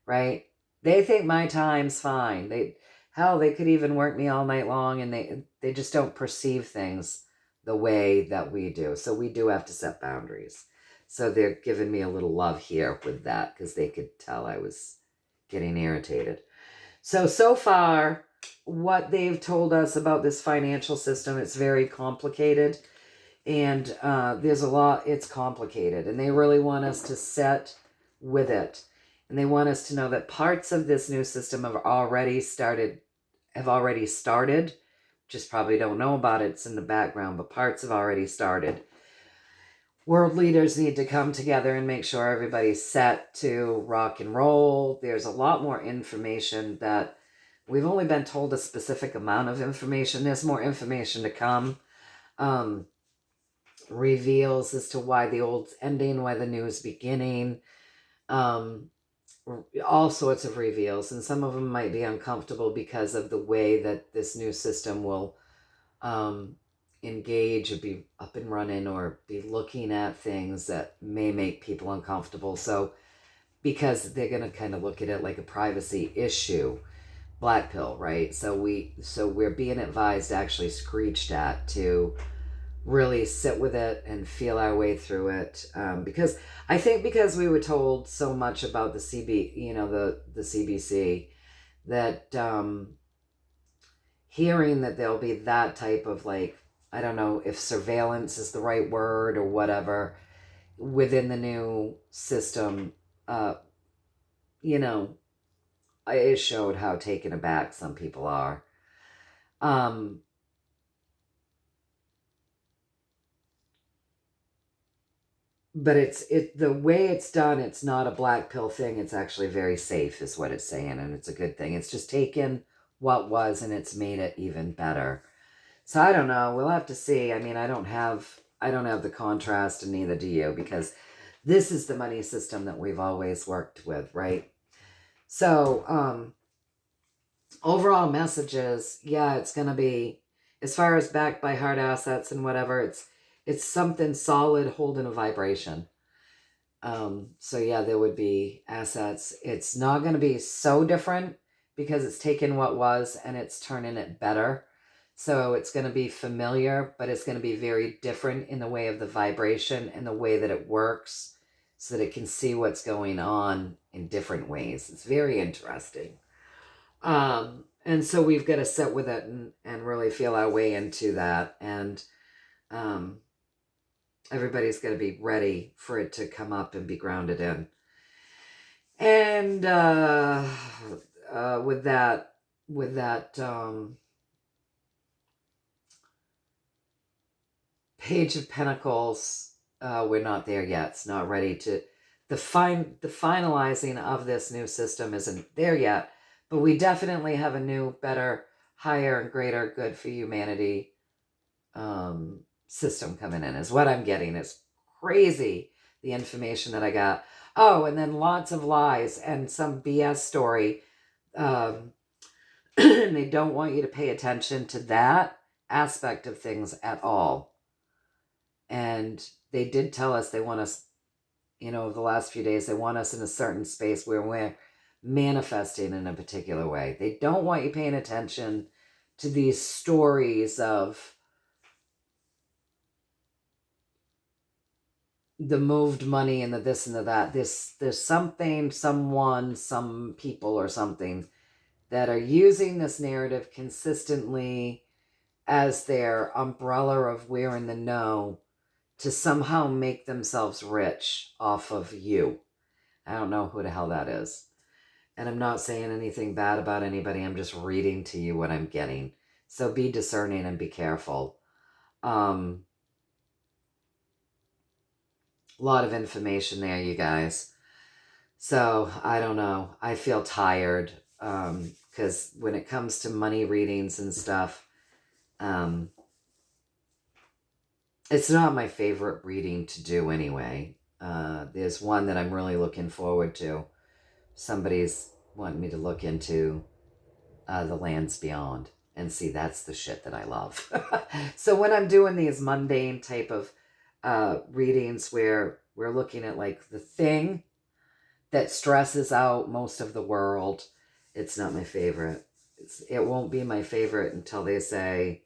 right? They think my time's fine. They could even work me all night long, and they just don't perceive things the way that we do. So we do have to set boundaries. So they're giving me a little love here with that, because they could tell I was getting irritated. So far, what they've told us about this financial system, it's very complicated. And there's a lot, it's complicated. And they really want us to set with it. And they want us to know that parts of this new system have already started, just probably don't know about it. It's in the background, but parts have already started. World leaders need to come together and make sure everybody's set to rock and roll. There's a lot more information that we've only been told a specific amount of information. There's more information to come. Reveals as to why the old's ending, why the new is beginning. All sorts of reveals, and some of them might be uncomfortable because of the way that this new system will engage or be up and running or be looking at things that may make people uncomfortable. So because they're going to kind of look at it like a privacy issue, black pill, right? So we're being advised, actually screeched at, to really sit with it and feel our way through it, because I think because we were told so much about the the CBC, that hearing that there'll be that type of, like, I don't know if surveillance is the right word or whatever within the new system, you know, it showed how taken aback some people are. But the way it's done, it's not a black pill thing. It's actually very safe, is what it's saying, and it's a good thing. It's just taken what was and it's made it even better. So I don't know. We'll have to see. I mean, I don't have the contrast, and neither do you, because this is the money system that we've always worked with, right? So, overall messages, yeah, it's going to be, as far as backed by hard assets and whatever, it's something solid holding a vibration. So yeah, there would be assets. It's not going to be so different because it's taken what was and it's turning it better. So it's going to be familiar, but it's going to be very different in the way of the vibration and the way that it works, so that it can see what's going on in different ways. It's very interesting. And so we've got to sit with it and really feel our way into that. And everybody's got to be ready for it to come up and be grounded in. And with that Page of Pentacles, we're not there yet. It's not ready to, the finalizing of this new system isn't there yet, but we definitely have a new, better, higher, and greater good for humanity system coming in, is what I'm getting. It's crazy, the information that I got. Oh, and then lots of lies and some BS story. And they don't want you to pay attention to that aspect of things at all. And they did tell us they want us, the last few days, they want us in a certain space where we're manifesting in a particular way. They don't want you paying attention to these stories of the moved money and the this and the that. There's something, someone, some people or something that are using this narrative consistently as their umbrella of we're in the know to somehow make themselves rich off of you. I don't know who the hell that is. And I'm not saying anything bad about anybody. I'm just reading to you what I'm getting. So be discerning and be careful. A lot of information there, you guys. So I don't know. I feel tired because when it comes to money readings and stuff, it's not my favorite reading to do anyway. There's one that I'm really looking forward to. Somebody's wanting me to look into the lands beyond and see. That's the shit that I love. So when I'm doing these mundane type of readings where we're looking at like the thing that stresses out most of the world, it's not my favorite. It won't be my favorite until they say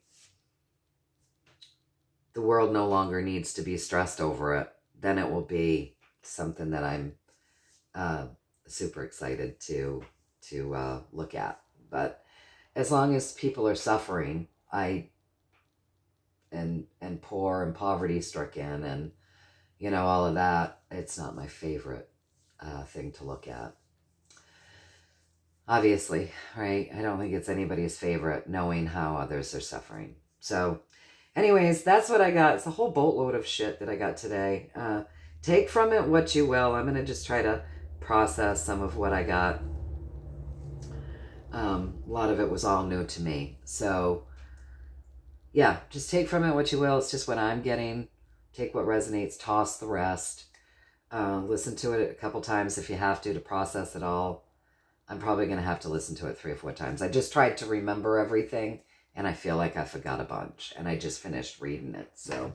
the world no longer needs to be stressed over it. Then it will be something that I'm super excited to look at. But as long as people are suffering, and poor and poverty stricken and all of that, it's not my favorite thing to look at. Obviously, right? I don't think it's anybody's favorite knowing how others are suffering. So anyways, that's what I got. It's a whole boatload of shit that I got today. Take from it what you will. I'm going to just try to process some of what I got. A lot of it was all new to me. So yeah, just take from it what you will. It's just what I'm getting. Take what resonates, toss the rest. Listen to it a couple times if you have to process it all. I'm probably going to have to listen to it 3 or 4 times. I just tried to remember everything and I feel like I forgot a bunch, and I just finished reading it. So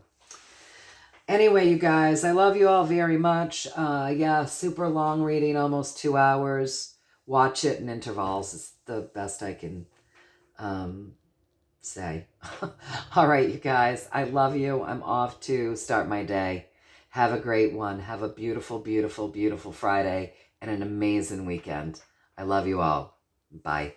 anyway, you guys, I love you all very much. Yeah, super long reading, almost 2 hours. Watch it in intervals is the best I can say. All right, you guys, I love you. I'm off to start my day. Have a great one. Have a beautiful, beautiful, beautiful Friday and an amazing weekend. I love you all. Bye.